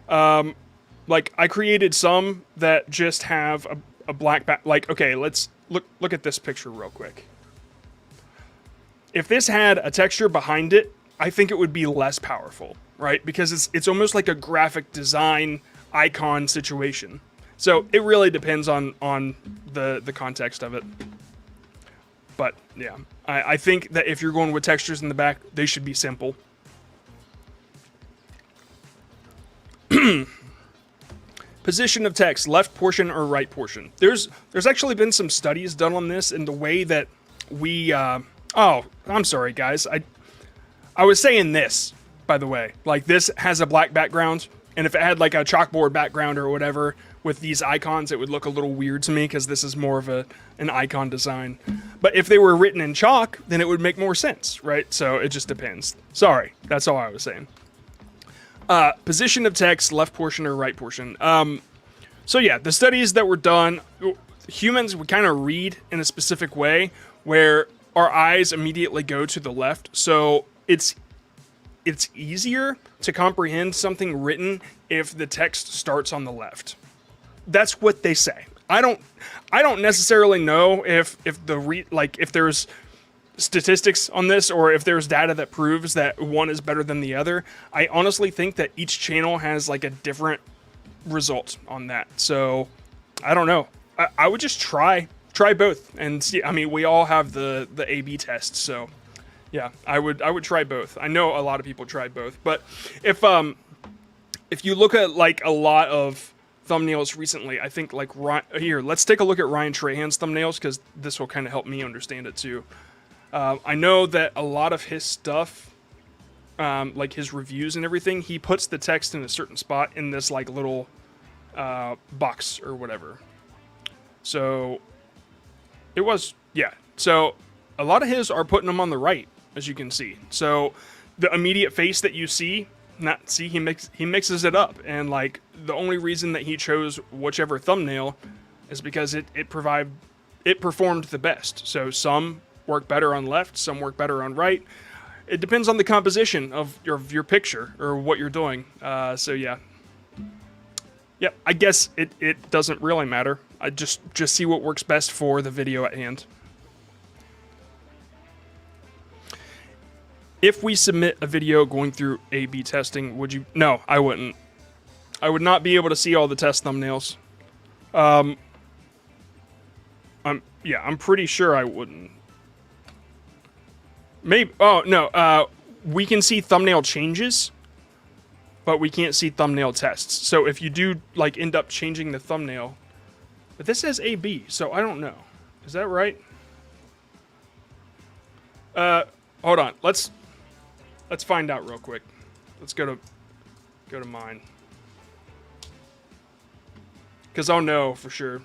Like, I created some that just have a black back. Like, okay, let's look at this picture real quick. If this had a texture behind it, I think it would be less powerful, right? Because it's almost like a graphic design icon situation. So it really depends on the context of it. But yeah, I think that if you're going with textures in the back, they should be simple. Position of text, left portion or right portion. There's actually been some studies done on this, and the way that we oh, I'm sorry guys. I was saying this, by the way. Like, this has a black background, and if it had like a chalkboard background or whatever with these icons, it would look a little weird to me because this is more of an icon design. But if they were written in chalk, then it would make more sense, right? So it just depends. Sorry, that's all I was saying. Position of text, left portion or right portion. So yeah, the studies that were done, humans would kind of read in a specific way where our eyes immediately go to the left. So it's easier to comprehend something written if the text starts on the left. That's what they say. I don't necessarily know if if there's statistics on this or if there's data that proves that one is better than the other. I honestly think that each channel has like a different result on that. So I don't know. I would just try both and see. I mean, we all have the A/B test, so yeah, I would try both. I know a lot of people try both, but if you look at like a lot of thumbnails recently, I think like here, let's take a look at Ryan Trahan's thumbnails because this will kind of help me understand it too. I know that a lot of his stuff, like his reviews and everything, he puts the text in a certain spot in this like little box or whatever. So it was, yeah. So a lot of his are putting them on the right, as you can see. So the immediate face that you see, he mixes it up, and like the only reason that he chose whichever thumbnail is because it performed the best. So some work better on left, some work better on right. It depends on the composition of your picture or what you're doing. So yeah. Yep, I guess it doesn't really matter. I just see what works best for the video at hand. If we submit a video going through A/B testing, would you? No, I wouldn't. I would not be able to see all the test thumbnails. I'm pretty sure I wouldn't. Maybe. Oh no. We can see thumbnail changes, but we can't see thumbnail tests. So if you do like end up changing the thumbnail, but this says A/B, so I don't know. Is that right? Hold on. Let's find out real quick. Let's go to mine, because I'll know for sure.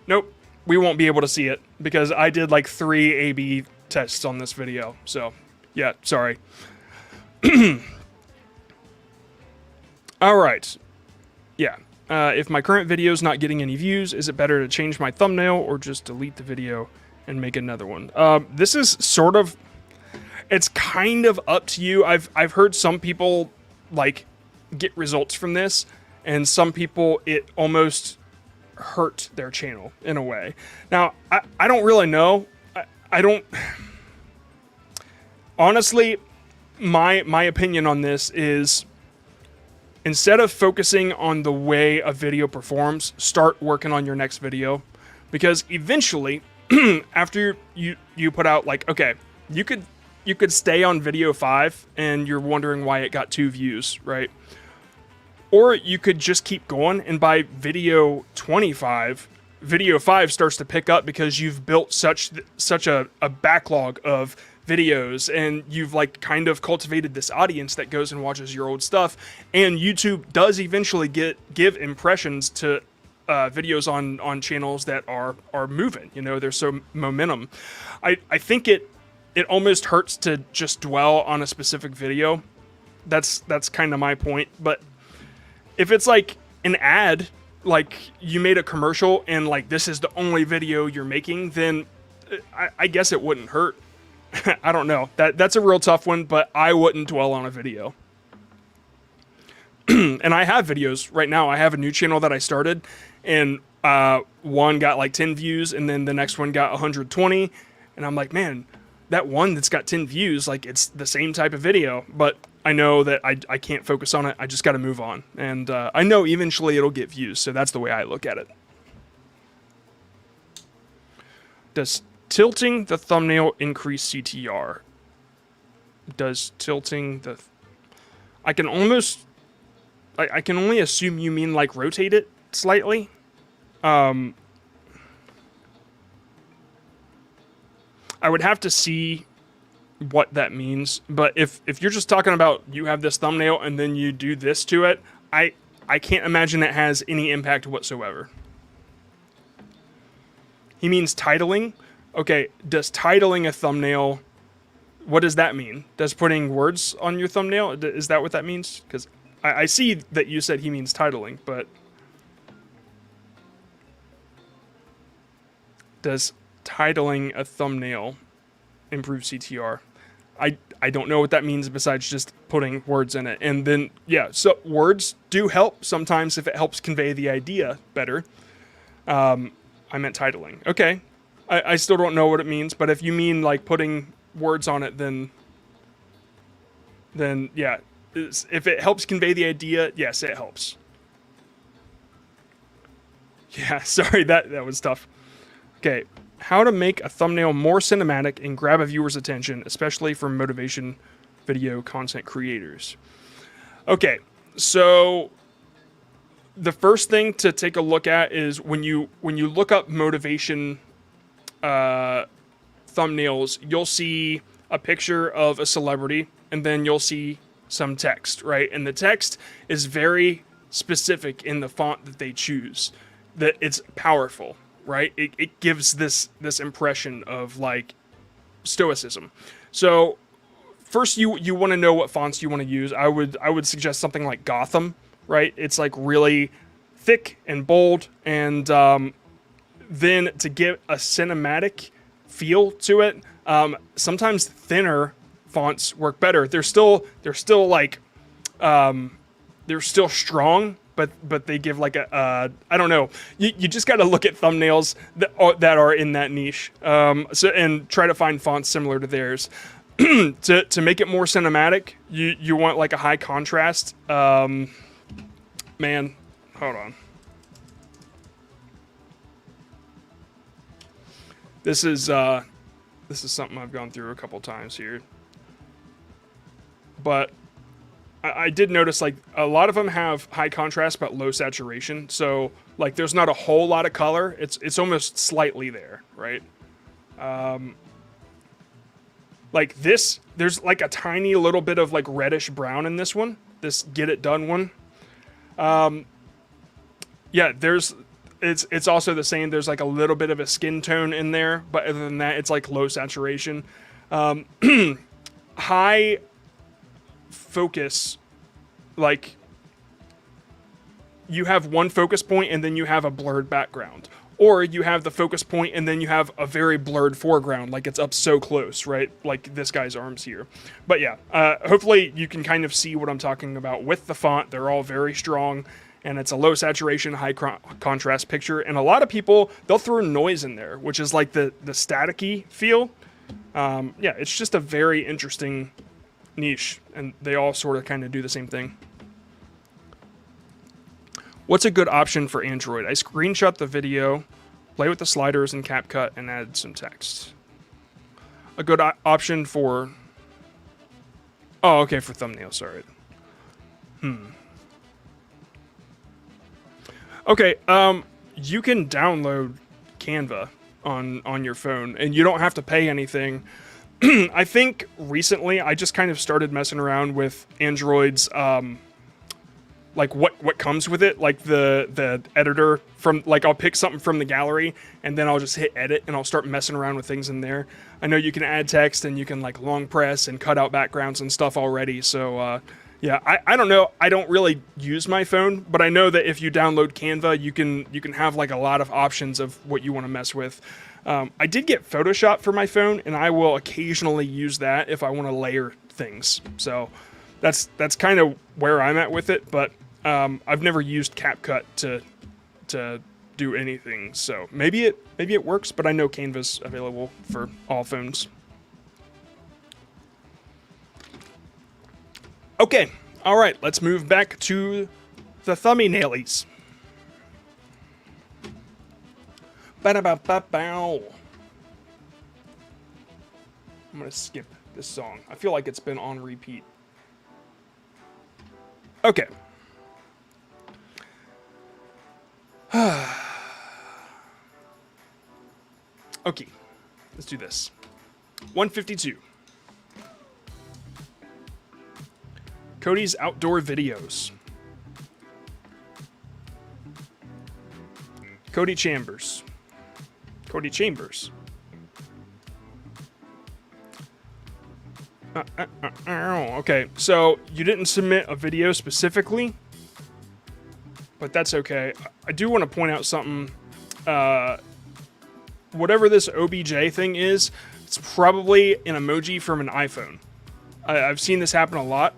Nope, we won't be able to see it because I did like 3 A/B tests on this video. So, yeah, sorry. All right. Yeah. If my current video is not getting any views, is it better to change my thumbnail or just delete the video and make another one? This is sort of, it's kind of up to you. I've heard some people like get results from this, and some people it almost hurt their channel in a way. Now, I don't really know. I don't... Honestly, my opinion on this is, instead of focusing on the way a video performs, start working on your next video. Because eventually, after you put out, like, okay, you could stay on video 5 and you're wondering why it got 2 views, right? Or you could just keep going, and by video 25, video 5 starts to pick up because you've built such a backlog of videos, and you've like kind of cultivated this audience that goes and watches your old stuff. And YouTube does eventually give impressions to videos on channels that are moving. You know, there's so momentum. I think it almost hurts to just dwell on a specific video. That's kind of my point. But if it's like an ad, like you made a commercial and like this is the only video you're making, then I guess it wouldn't hurt. I don't know. That's a real tough one, but I wouldn't dwell on a video. And I have videos right now. I have a new channel that I started, and one got like 10 views, and then the next one got 120. And I'm like, man, that one that's got 10 views, like it's the same type of video, but I know that I can't focus on it. I just got to move on. And I know eventually it'll get views, so that's the way I look at it. Does tilting the thumbnail increase CTR? Does tilting the... I can only assume you mean like rotate it slightly. I would have to see what that means, but if you're just talking about you have this thumbnail and then you do this to it, I can't imagine it has any impact whatsoever. He means titling. Okay, does titling a thumbnail, what does that mean? Does putting words on your thumbnail, is that what that means? Because I see that you said he means titling, but does titling a thumbnail improve CTR? I don't know what that means besides just putting words in it. And then, yeah, so words do help sometimes if it helps convey the idea better. I meant titling. Okay. I still don't know what it means, but if you mean like putting words on it, then yeah, if it helps convey the idea, yes, it helps. Yeah, sorry, that was tough. Okay. How to make a thumbnail more cinematic and grab a viewer's attention, especially for motivation video content creators. Okay, so the first thing to take a look at is when you look up motivation thumbnails, you'll see a picture of a celebrity, and then you'll see some text, right? And the text is very specific in the font that they choose. That it's powerful. Right? It gives this impression of like stoicism. So first you want to know what fonts you want to use. I would suggest something like Gotham, right? It's like really thick and bold, and then to give a cinematic feel to it, sometimes thinner fonts work better. They're still like they're still strong, but they give like a I don't know. You just got to look at thumbnails that are in that niche. And try to find fonts similar to theirs. to make it more cinematic, you want like a high contrast. Man, hold on. This is something I've gone through a couple times here. But I did notice like a lot of them have high contrast but low saturation. So like there's not a whole lot of color. It's almost slightly there, right? Like this, there's like a tiny little bit of like reddish brown in this one. This Get It Done one. Yeah, it's also the same. There's like a little bit of a skin tone in there, but other than that, it's like low saturation. High focus, like you have one focus point and then you have a blurred background, or you have the focus point and then you have a very blurred foreground, like it's up so close, right? Like this guy's arms here. But yeah, hopefully you can kind of see what I'm talking about with the font. They're all very strong, and it's a low saturation, high contrast picture. And a lot of people, they'll throw noise in there, which is like the staticky feel. Yeah, it's just a very interesting niche, and they all sort of kind of do the same thing. What's a good option for Android? I screenshot the video, play with the sliders in CapCut, and add some text. A good option for... Oh, okay, for thumbnail, sorry. Okay, you can download Canva on your phone, and you don't have to pay anything. I think recently I just kind of started messing around with Android's, like what comes with it, like the editor from, like I'll pick something from the gallery and then I'll just hit edit and I'll start messing around with things in there. I know you can add text and you can like long press and cut out backgrounds and stuff already. So yeah, I don't know. I don't really use my phone, but I know that if you download Canva, you can have like a lot of options of what you want to mess with. I did get Photoshop for my phone, and I will occasionally use that if I want to layer things. So that's kind of where I'm at with it, but I've never used CapCut to do anything. So maybe it works, but I know Canva's available for all phones. Okay, all right, let's move back to the thumbnailies. Ba-da-ba-ba-bow. I'm gonna skip this song. I feel like it's been on repeat. Okay. Okay, let's do this. 152. Cody's outdoor videos. Cody Chambers. Cody Chambers. Okay, so you didn't submit a video specifically, but that's okay. I do want to point out something. Whatever this OBJ thing is, It's probably an emoji from an iPhone. I've seen this happen a lot,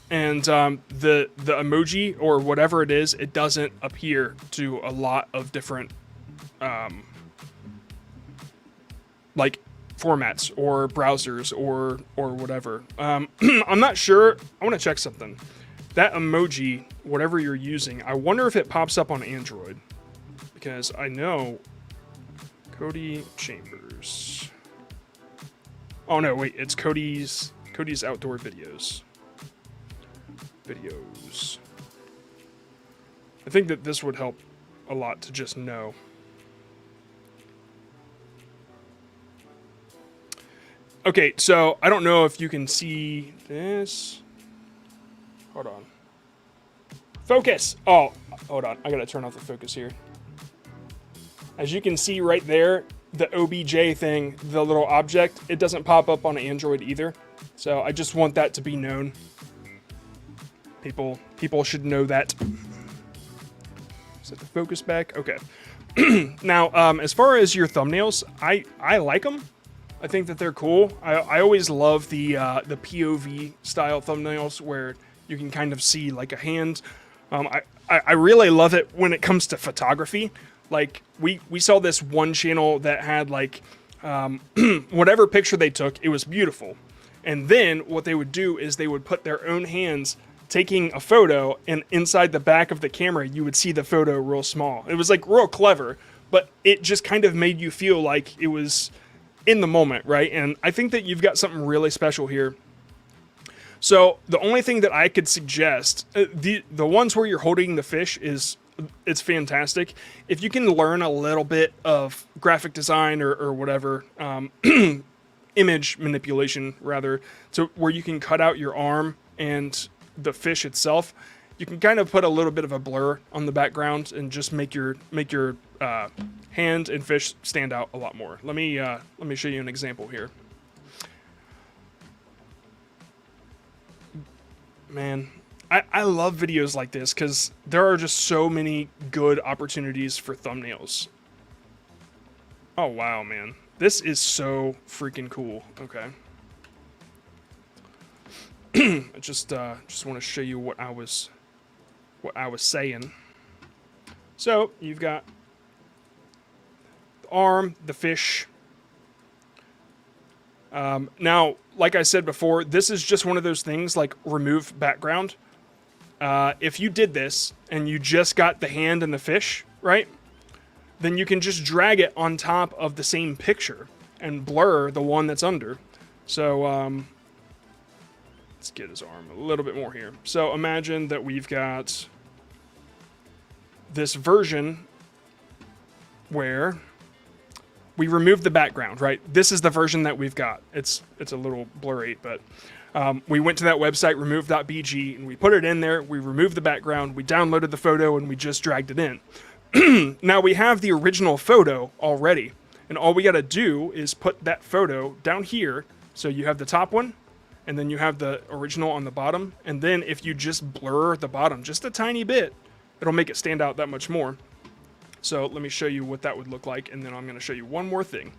and the emoji or whatever it is, it doesn't appear to a lot of different like formats or browsers or whatever. I'm not sure. I want to check something. That emoji, whatever you're using, I wonder if it pops up on Android, because I know Cody Chambers. Oh no, wait, it's Cody's outdoor videos. I think that this would help a lot to just know. Okay, so I don't know if you can see this. Hold on. Focus! Oh, hold on. I gotta turn off the focus here. As you can see right there, the OBJ thing, the little object, it doesn't pop up on Android either. So I just want that to be known. People should know that. Set the focus back. Okay. Now, as far as your thumbnails, I like them. I think that they're cool. I always love the POV style thumbnails where you can kind of see like a hand. I really love it when it comes to photography. Like we saw this one channel that had like whatever picture they took, it was beautiful. And then what they would do is they would put their own hands taking a photo, and inside the back of the camera you would see the photo real small. It was like real clever, but it just kind of made you feel like it was in the moment, right? And I think that you've got something really special here. So the only thing that I could suggest, the ones where you're holding the fish it's fantastic. If you can learn a little bit of graphic design or whatever, image manipulation rather, so where you can cut out your arm and the fish itself, you can kind of put a little bit of a blur on the background and just make your hand and fish stand out a lot more. Let me show you an example here. Man, I love videos like this because there are just so many good opportunities for thumbnails. Oh wow, man, this is so freaking cool. Okay. I just want to show you what I was saying. So you've got the arm, the fish. Now, like I said before, this is just one of those things like remove background. If you did this and you just got the hand and the fish, right? Then you can just drag it on top of the same picture and blur the one that's under. So, let's get his arm a little bit more here. So imagine that we've got this version where we remove the background, right? This is the version that we've got. It's a little blurry, but we went to that website, remove.bg, and we put it in there. We removed the background. We downloaded the photo, and we just dragged it in. Now we have the original photo already, and all we got to do is put that photo down here. So you have the top one, and then you have the original on the bottom. And then if you just blur the bottom just a tiny bit, it'll make it stand out that much more. So let me show you what that would look like, and then I'm going to show you one more thing.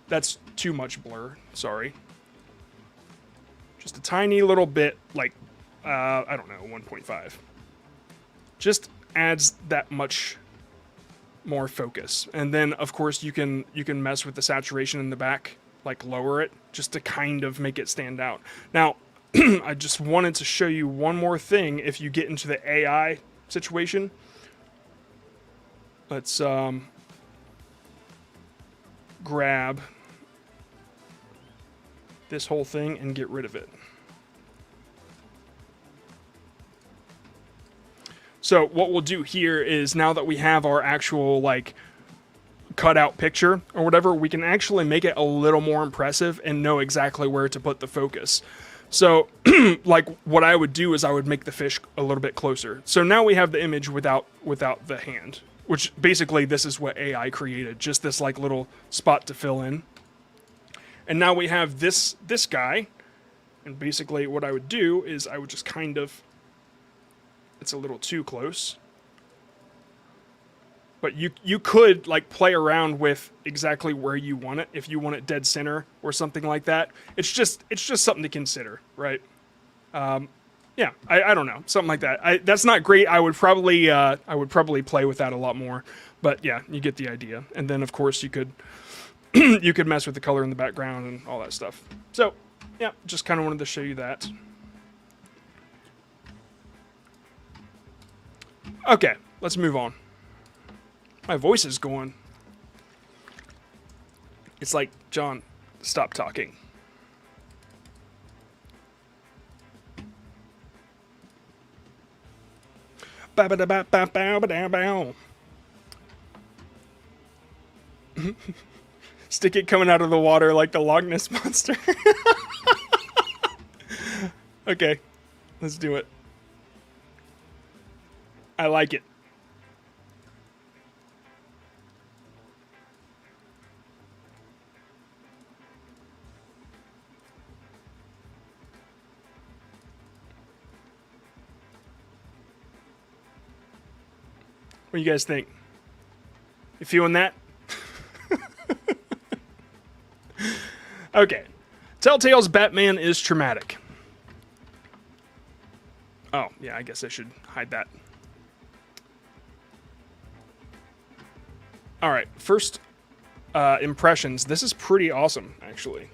That's too much blur, sorry. Just a tiny little bit, like, I don't know, 1.5. Just adds that much more focus. And then, of course, you can mess with the saturation in the back, like lower it, just to kind of make it stand out. Now, I just wanted to show you one more thing if you get into the AI situation. Let's grab this whole thing and get rid of it. So what we'll do here is, now that we have our actual like cutout picture or whatever, we can actually make it a little more impressive and know exactly where to put the focus. So like what I would do is I would make the fish a little bit closer. So now we have the image without the hand, which basically this is what AI created, just this like little spot to fill in. And now we have this guy, and basically what I would do is I would just kind of, it's a little too close. But you could like play around with exactly where you want it if you want it dead center or something like that. It's just something to consider, right? Yeah, I don't know, something like that. That's not great. I would probably play with that a lot more. But yeah, you get the idea. And then of course you could you could mess with the color in the background and all that stuff. So yeah, just kind of wanted to show you that. Okay, let's move on. My voice is going. It's like, John, stop talking. Stick it coming out of the water like the Loch Ness Monster. Okay, let's do it. I like it. What do you guys think? You feeling that? Okay. Telltale's Batman is traumatic. Oh, yeah, I guess I should hide that. Alright, first impressions. This is pretty awesome, actually.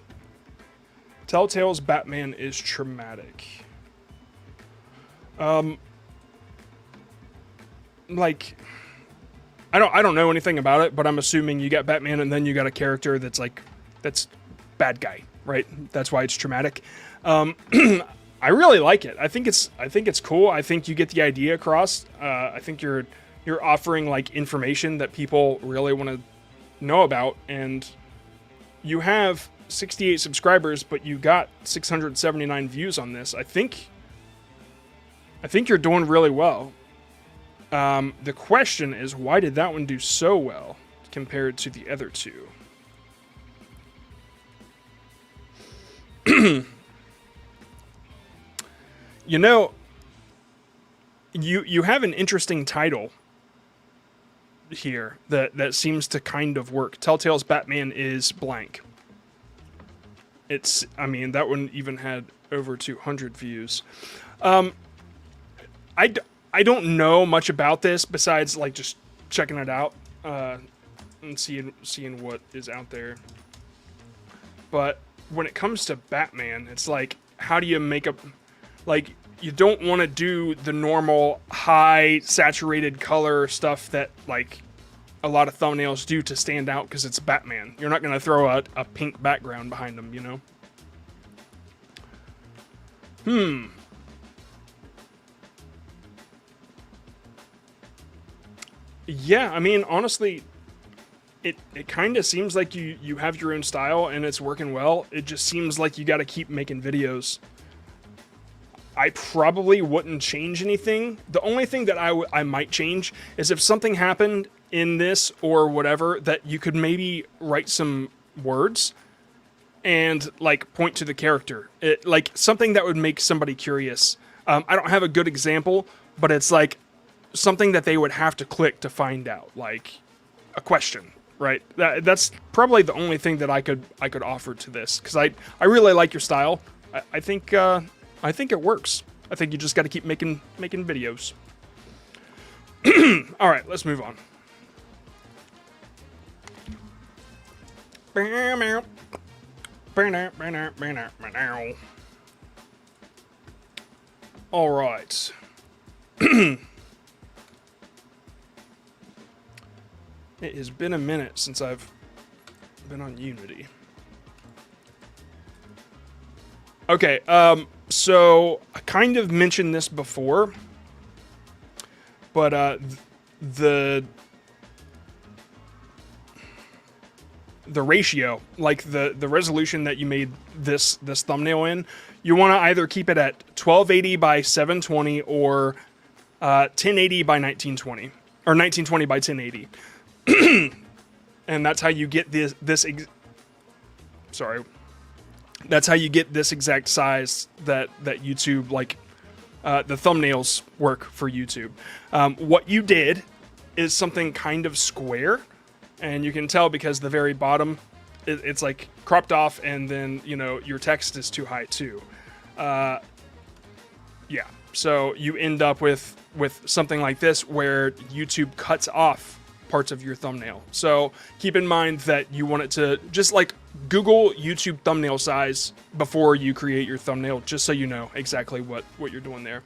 Telltale's Batman is traumatic. Like, I don't know anything about it, but I'm assuming you got Batman and then you got a character that's like, that's bad guy, right? That's why it's traumatic. I really like it. I think it's cool. I think you get the idea across. I think you're offering like information that people really want to know about, and you have 68 subscribers, but you got 679 views on this. I think you're doing really well. The question is, why did that one do so well compared to the other two? You know, you have an interesting title here that seems to kind of work. Telltale's Batman is blank. I mean, that one even had over 200 views. I don't know much about this besides like just checking it out and seeing what is out there. But when it comes to Batman, it's like, how do you make a, like, you don't want to do the normal high saturated color stuff that like a lot of thumbnails do to stand out because it's Batman. You're not going to throw a pink background behind them, you know? Yeah, I mean, honestly, it kind of seems like you have your own style and it's working well. It just seems like you got to keep making videos. I probably wouldn't change anything. The only thing that I might change is if something happened in this or whatever, that you could maybe write some words and like point to the character. Like something that would make somebody curious. I don't have a good example, but it's like something that they would have to click to find out, like a question, right? That's probably the only thing that I could offer to this, because I really like your style. I think it works. I think you just got to keep making videos. All right, let's move on. All right. It has been a minute since I've been on Unity. Okay, so I kind of mentioned this before, but the ratio, like the resolution that you made this thumbnail in, you want to either keep it at 1280 by 720 or 1080 by 1920, or 1920 by 1080. And that's how you get that's how you get this exact size that YouTube, like, the thumbnails work for YouTube. What you did is something kind of square, and you can tell because the very bottom, it's like cropped off, and then, you know, your text is too high too. Yeah, so you end up with something like this where YouTube cuts off parts of your thumbnail. So keep in mind that you want it to just like Google YouTube thumbnail size before you create your thumbnail, just so you know exactly what you're doing there.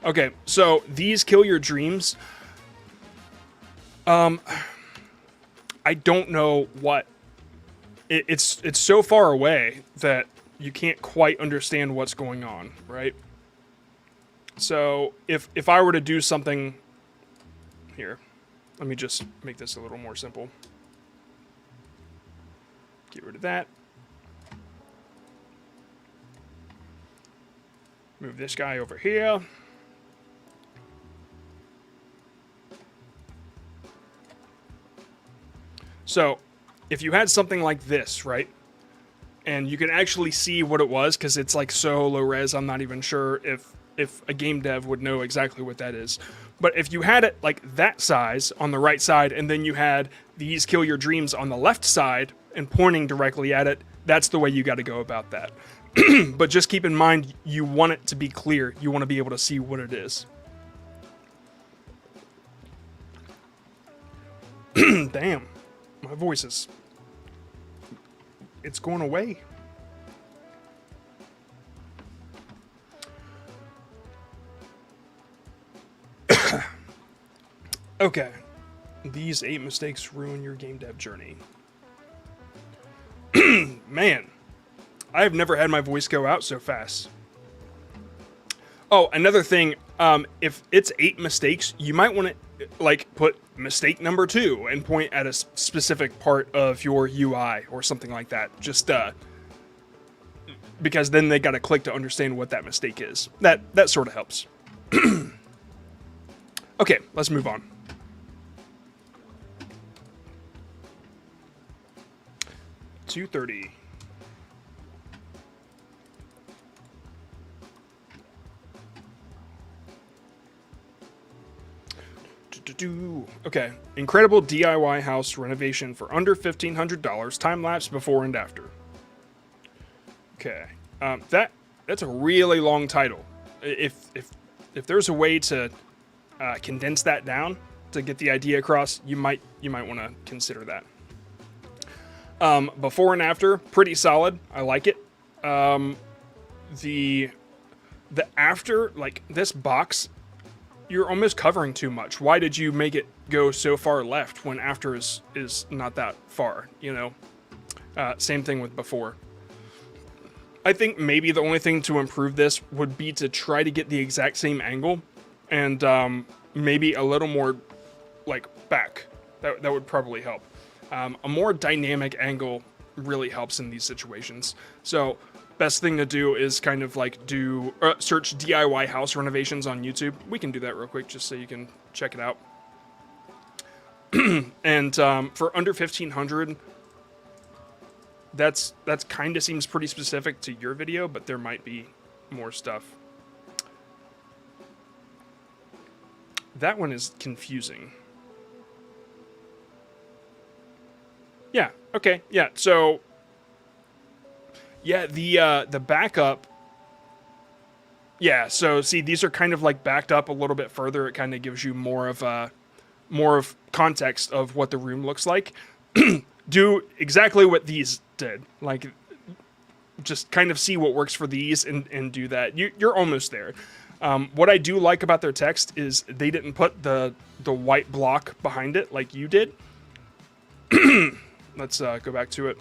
Okay, so these kill your dreams. I don't know what it's so far away that you can't quite understand what's going on, right? So if I were to do something here, let me just make this a little more simple. Get rid of that. Move this guy over here. So if you had something like this, right? And you can actually see what it was, because it's like so low res, I'm not even sure if a game dev would know exactly what that is. But if you had it like that size on the right side, and then you had these kill your dreams on the left side and pointing directly at it, that's the way you got to go about that. But just keep in mind, you want it to be clear. You want to be able to see what it is. Damn, my voice is... it's going away. Okay. These 8 mistakes ruin your game dev journey. Man, I have never had my voice go out so fast. Oh, another thing, if it's 8 mistakes, you might want to like put mistake number 2 and point at a specific part of your UI or something like that. Just because then they got to click to understand what that mistake is. That sort of helps. Okay, let's move on. $230. Okay, incredible DIY house renovation for under $1,500. Time lapse before and after. Okay, that's a really long title. If there's a way to condense that down to get the idea across, you might want to consider that. Before and after, pretty solid. I like it. The after, like this box, you're almost covering too much. Why did you make it go so far left when after is not that far, you know? Same thing with before. I think maybe the only thing to improve this would be to try to get the exact same angle and maybe a little more like back. That would probably help. A more dynamic angle really helps in these situations. So best thing to do is kind of like search DIY house renovations on YouTube. We can do that real quick just so you can check it out. And for under 1,500, that's kind of seems pretty specific to your video, but there might be more stuff. That one is confusing. Yeah, okay, yeah, so yeah, the backup, yeah, so see, these are kind of like backed up a little bit further. It kind of gives you more of context of what the room looks like. Do exactly what these did, like just kind of see what works for these and do that. You're almost there. What I do like about their text is they didn't put the white block behind it like you did. Let's go back to it.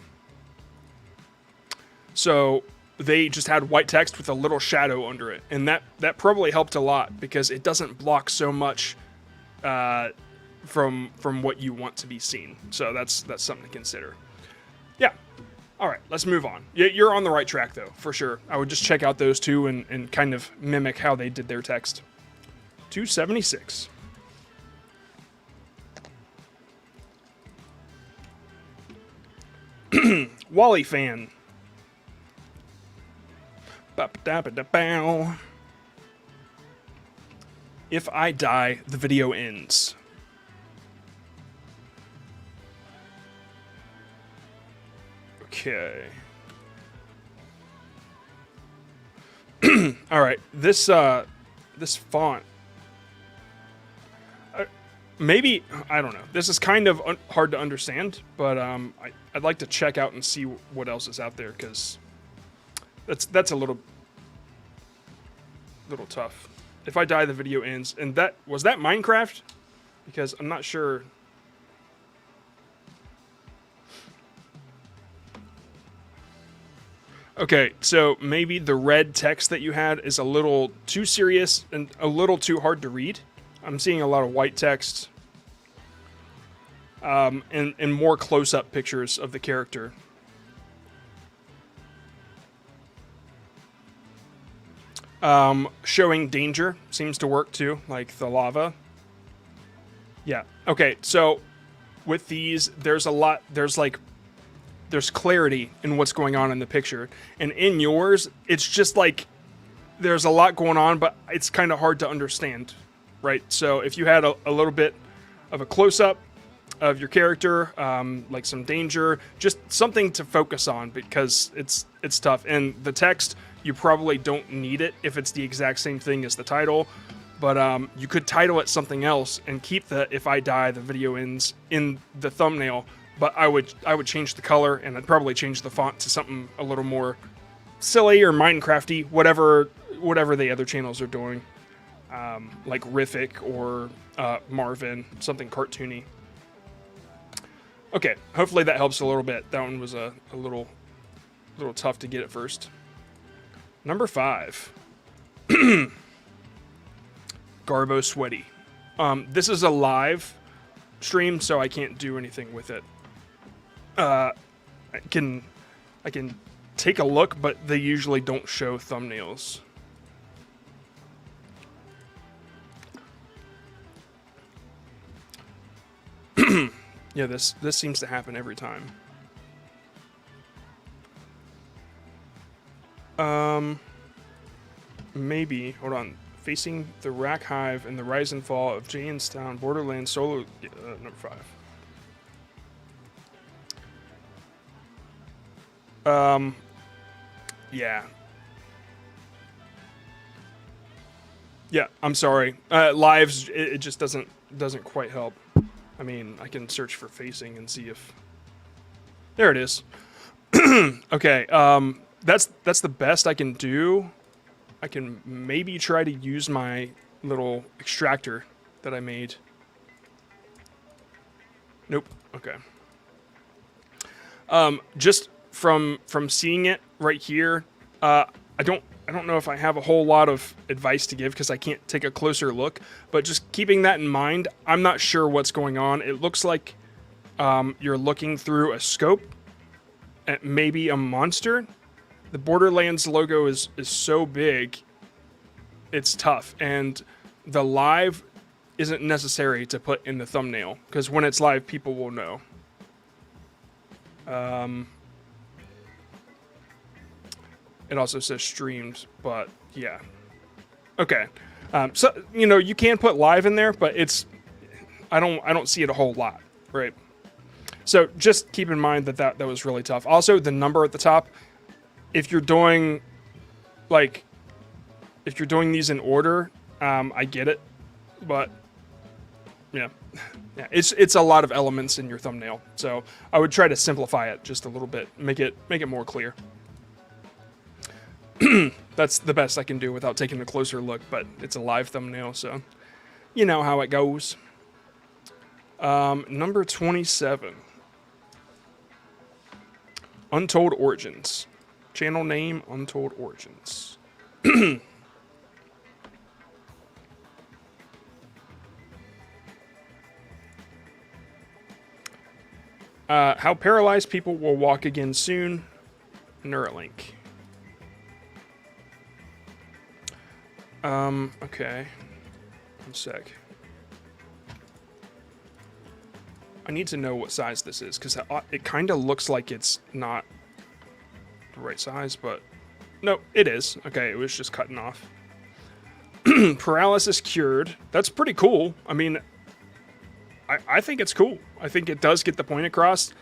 So they just had white text with a little shadow under it, and that probably helped a lot because it doesn't block so much from what you want to be seen. So that's something to consider. Yeah. All right, let's move on. You're on the right track though, for sure. I would just check out those two and kind of mimic how they did their text. 276. WaliFan. If I die, the video ends. Okay. All right. This font. Maybe, I don't know. This is kind of hard to understand, but I'd like to check out and see what else is out there, because that's a little tough. If I die, the video ends. And was that Minecraft? Because I'm not sure. Okay, so maybe the red text that you had is a little too serious and a little too hard to read. I'm seeing a lot of white text, and more close-up pictures of the character. Showing danger seems to work too, like the lava. Yeah. Okay, so with these, there's clarity in what's going on in the picture, and in yours, it's just like there's a lot going on, but it's kind of hard to understand. Right, so if you had a little bit of a close-up of your character, like some danger, just something to focus on, because it's tough. And the text, you probably don't need it if it's the exact same thing as the title, but you could title it something else and keep the "If I die, the video ends" in the thumbnail. But I would change the color, and I'd probably change the font to something a little more silly or Minecrafty, whatever the other channels are doing. Like Riffic or Marvin, something cartoony. Okay, hopefully that helps a little bit. That one was a little tough to get at first. Number 5. Garbo Sweaty. This is a live stream, so I can't do anything with it. I can take a look, but they usually don't show thumbnails. Yeah, this seems to happen every time. Maybe, hold on. Facing the Rack Hive and the Rise and Fall of Janestown, Borderlands solo, number 5. Yeah. Yeah, I'm sorry. Lives, it just doesn't quite help. I mean, I can search for facing and see if... There it is. Okay, that's the best I can do. I can maybe try to use my little extractor that I made. Nope. Okay. Just from seeing it right here, I don't know if I have a whole lot of advice to give because I can't take a closer look, but just keeping that in mind, I'm not sure what's going on. It looks like you're looking through a scope at maybe a monster. The Borderlands logo is so big, it's tough, and the live isn't necessary to put in the thumbnail because when it's live, people will know. It also says streamed, but yeah. Okay. So, you know, you can put live in there, but I don't see it a whole lot, right? So just keep in mind that was really tough. Also, the number at the top, if you're doing these in order, I get it, but yeah, it's a lot of elements in your thumbnail. So I would try to simplify it just a little bit, make it more clear. That's the best I can do without taking a closer look, but it's a live thumbnail, so you know how it goes. Number 27. Untold Origins. Channel name, Untold Origins. How paralyzed people will walk again soon. Neuralink. Okay. One sec. I need to know what size this is, because it kind of looks like it's not the right size, but... No, it is. Okay, it was just cutting off. Paralysis cured. That's pretty cool. I mean, I think it's cool. I think it does get the point across.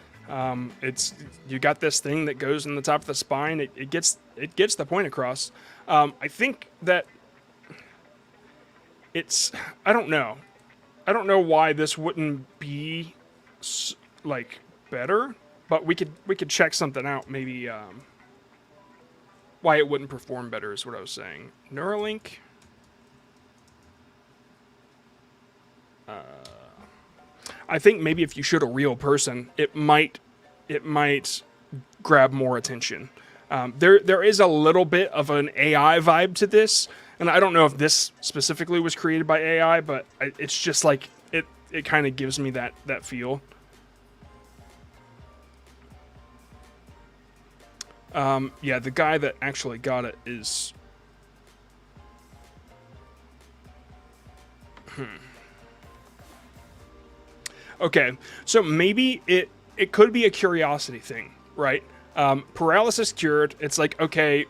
It's, you got this thing that goes in the top of the spine. It gets the point across. I think that it's, I don't know why this wouldn't be like better, but we could check something out. Maybe why it wouldn't perform better is what I was saying. Neuralink. I think maybe if you showed a real person, it might grab more attention. There is a little bit of an AI vibe to this, and I don't know if this specifically was created by AI, but it's just like it kind of gives me that feel. Yeah, the guy that actually got it is. Okay, so maybe it could be a curiosity thing, right? Paralysis cured. It's like, okay,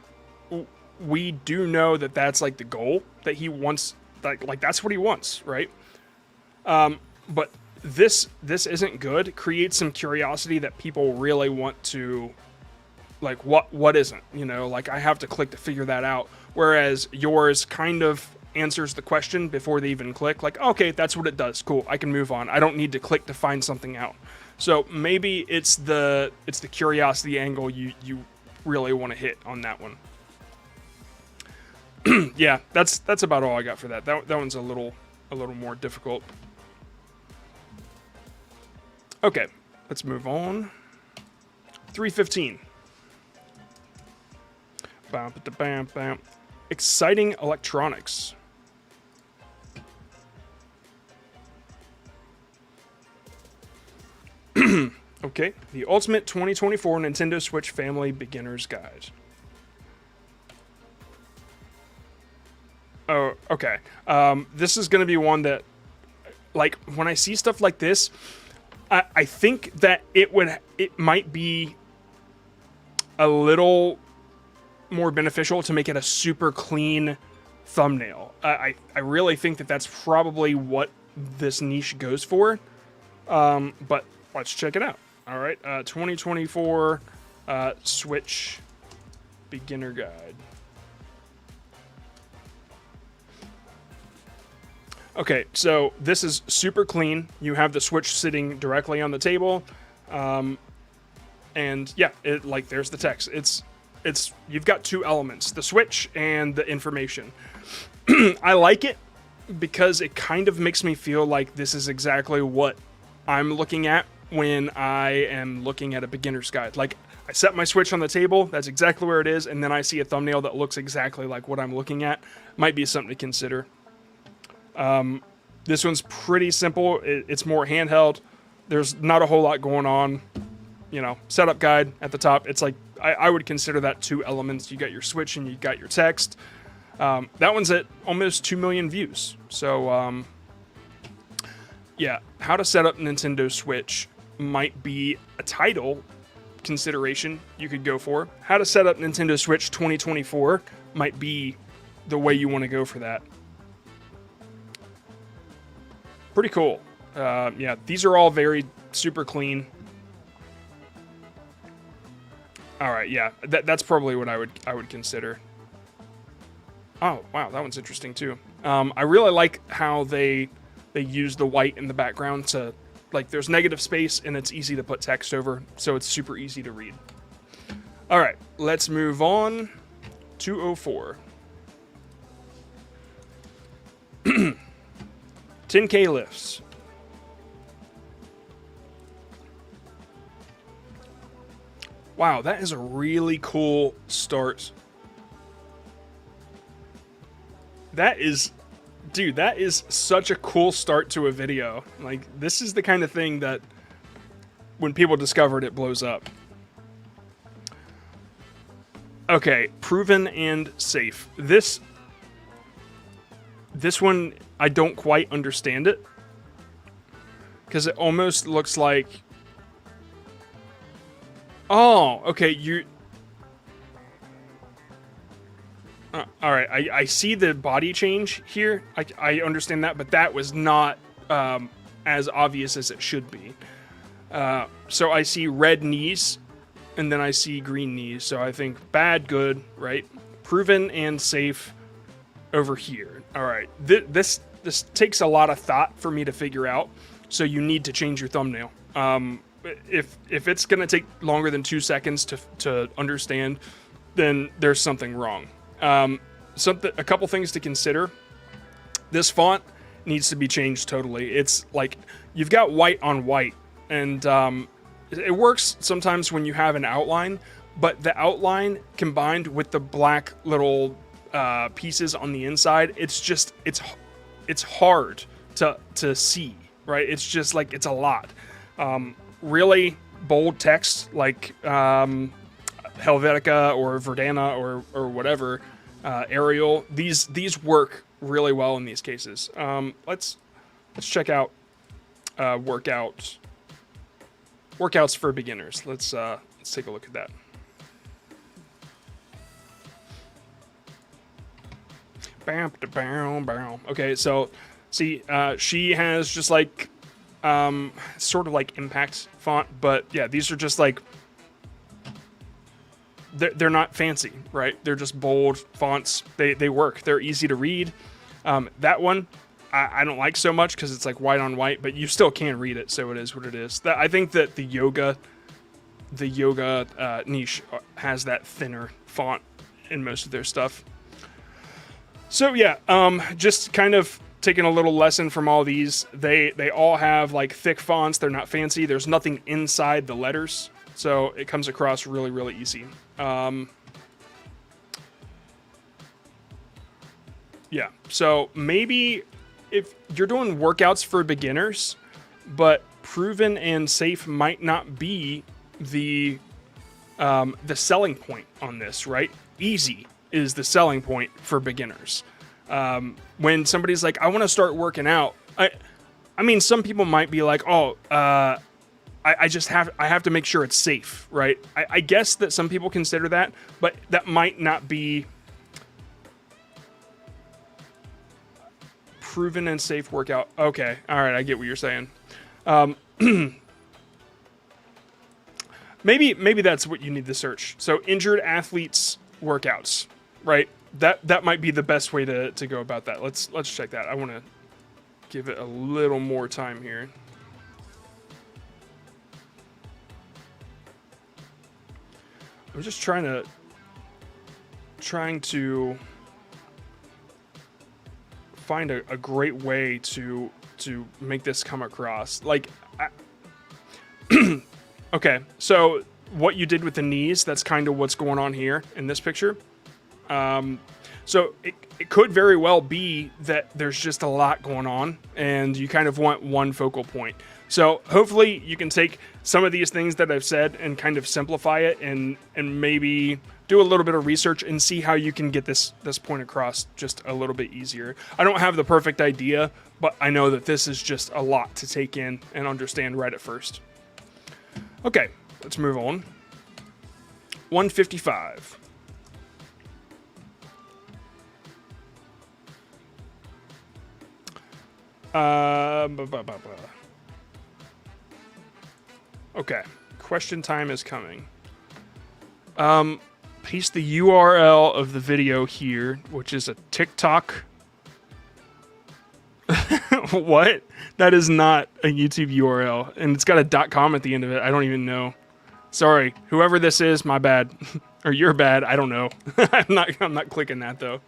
we do know that that's like the goal that he wants. Like that's what he wants, right? But this isn't good. It creates some curiosity that people really want to, like, what isn't, you know? Like, I have to click to figure that out. Whereas yours kind of answers the question before they even click. Like, okay, that's what it does. Cool, I can move on. I don't need to click to find something out. So maybe it's the curiosity angle you really want to hit on that one. Yeah, that's about all I got for that. That one's a little more difficult. Okay, let's move on. 315. Bam, bam, bam. Exciting electronics. Okay, the Ultimate 2024 Nintendo Switch Family Beginner's Guide. Oh, okay. This is going to be one that, like, when I see stuff like this, I think that it might be a little more beneficial to make it a super clean thumbnail. I really think that that's probably what this niche goes for. But let's check it out. All right, 2024 Switch Beginner Guide. Okay, so this is super clean. You have the Switch sitting directly on the table, and yeah, like there's the text. It's you've got two elements: the Switch and the information. I like it because it kind of makes me feel like this is exactly what I'm looking at when I am looking at a beginner's guide. Like, I set my Switch on the table, that's exactly where it is, and then I see a thumbnail that looks exactly like what I'm looking at. Might be something to consider. This one's pretty simple. It's more handheld. There's not a whole lot going on. You know, setup guide at the top. It's like, I would consider that two elements. You got your Switch and you got your text. That one's at almost 2 million views. So, yeah, how to set up Nintendo Switch might be a title consideration you could go for. How to set up Nintendo Switch 2024 might be the way you want to go for that. Pretty cool. Yeah, these are all very super clean. All right, yeah, that's probably what I would consider. Oh, wow, that one's interesting too. I really like how they use the white in the background to, like, there's negative space and it's easy to put text over, so it's super easy to read. All right, let's move on. 204. 10K lifts. Wow, that is a really cool start. That is, dude, that is such a cool start to a video. Like, this is the kind of thing that when people discover it, it blows up. Okay, proven and safe. This one, I don't quite understand it, because it almost looks like, oh, okay, All right, I see the body change here. I understand that, but that was not as obvious as it should be. So I see red knees, and then I see green knees. So I think bad, good, right? Proven and safe over here. All right, this takes a lot of thought for me to figure out. So you need to change your thumbnail. If it's gonna take longer than 2 seconds to understand, then there's something wrong. A couple things to consider. This font needs to be changed totally. It's like you've got white on white, and it works sometimes when you have an outline, but the outline combined with the black little pieces on the inside, it's hard to see, right? It's just like it's a lot. Really bold text like Helvetica or Verdana or whatever, Arial. These work really well in these cases. Let's check out workouts for beginners. Let's take a look at that. Okay, so see, she has just like sort of like impact font, but yeah, these are just like they're not fancy, right? They're just bold fonts. They work. They're easy to read. That one I don't like so much because it's like white on white, but you still can read it, so it is what it is. I think that the yoga niche has that thinner font in most of their stuff. So yeah, just kind of taking a little lesson from all these. They all have like thick fonts. They're not fancy. There's nothing inside the letters, so it comes across really, really easy. Yeah, so maybe if you're doing workouts for beginners, but proven and safe might not be the selling point on this, right? Easy is the selling point for beginners. When somebody's like, I want to start working out, I mean, some people might be like, oh, I have to make sure it's safe, right? I guess that some people consider that, but that might not be proven and safe workout. Okay, all right, I get what you're saying. Maybe that's what you need to search. So injured athletes workouts, right? That might be the best way to go about that. Let's check that. I want to give it a little more time here. I'm just trying to find a great way to make this come across. Like, okay, so what you did with the knees, that's kind of what's going on here in this picture. So it could very well be that there's just a lot going on and you kind of want one focal point. So hopefully you can take some of these things that I've said and kind of simplify it and maybe do a little bit of research and see how you can get this point across just a little bit easier. I don't have the perfect idea, but I know that this is just a lot to take in and understand right at first. Okay, let's move on. 155. Okay, question time is coming. Paste the URL of the video here, which is a TikTok. What? That is not a YouTube URL, and it's got a .com at the end of it. I don't even know. Sorry, whoever this is, my bad, or you're bad. I don't know. I'm not clicking that though.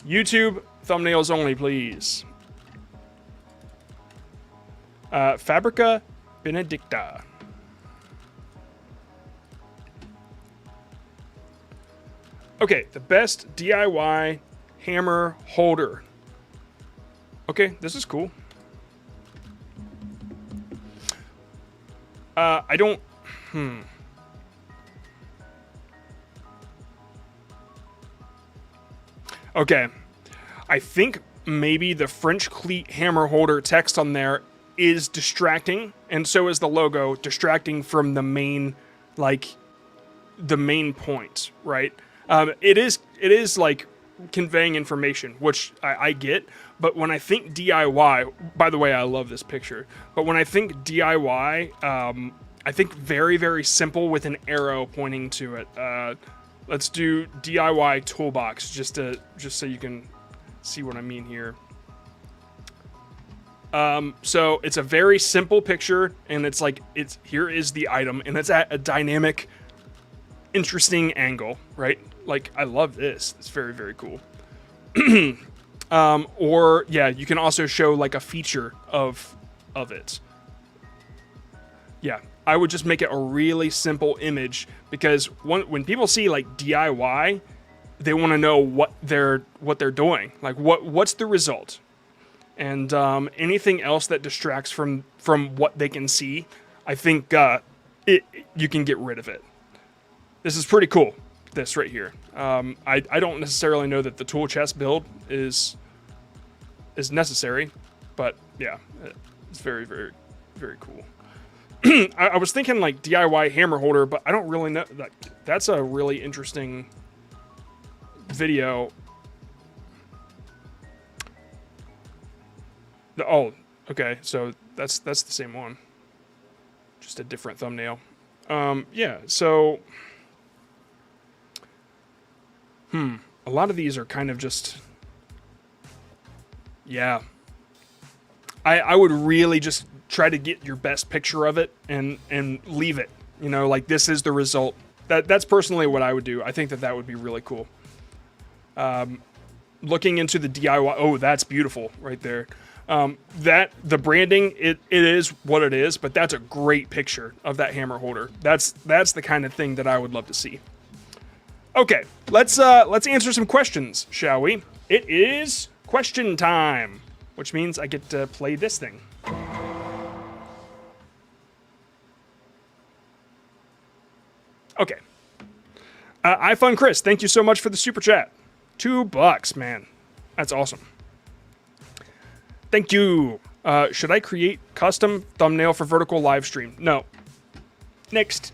YouTube thumbnails only, please. Fabrica, Benedicta. Okay, the best DIY hammer holder. Okay, this is cool. I don't... Okay. I think maybe the French cleat hammer holder text on there is distracting, and so is the logo distracting from the main, like, the main point, right? It is like conveying information, which I get. But when I think DIY, by the way, I love this picture. But when I think DIY, I think very, very simple with an arrow pointing to it. Let's do DIY toolbox just so you can see what I mean here. So it's a very simple picture, and it's like here is the item, and it's at a dynamic, interesting angle, right? Like, I love this. It's very, very cool. Or yeah, you can also show like a feature of it. Yeah, I would just make it a really simple image, because when people see like DIY, they want to know what they're doing. Like what's the result? And anything else that distracts from what they can see, I think you can get rid of it. This is pretty cool. This right here. I don't necessarily know that the tool chest build is necessary, but yeah, it's very, very, very cool. I was thinking like DIY hammer holder, but I don't really know. That's a really interesting video. Oh, okay, so that's the same one, just a different thumbnail. Yeah, so a lot of these are kind of just, yeah. I would really just try to get your best picture of it and leave it. You know, like this is the result. That's personally what I would do. I think that would be really cool. Looking into the DIY, oh, that's beautiful right there. The branding, it is what it is, but that's a great picture of that hammer holder. That's the kind of thing that I would love to see. Okay, let's answer some questions, shall we? It is question time, which means I get to play this thing. Okay. iFun Chris, thank you so much for the super chat. $2, man. That's awesome. Thank you. Should I create custom thumbnail for vertical live stream? No. Next.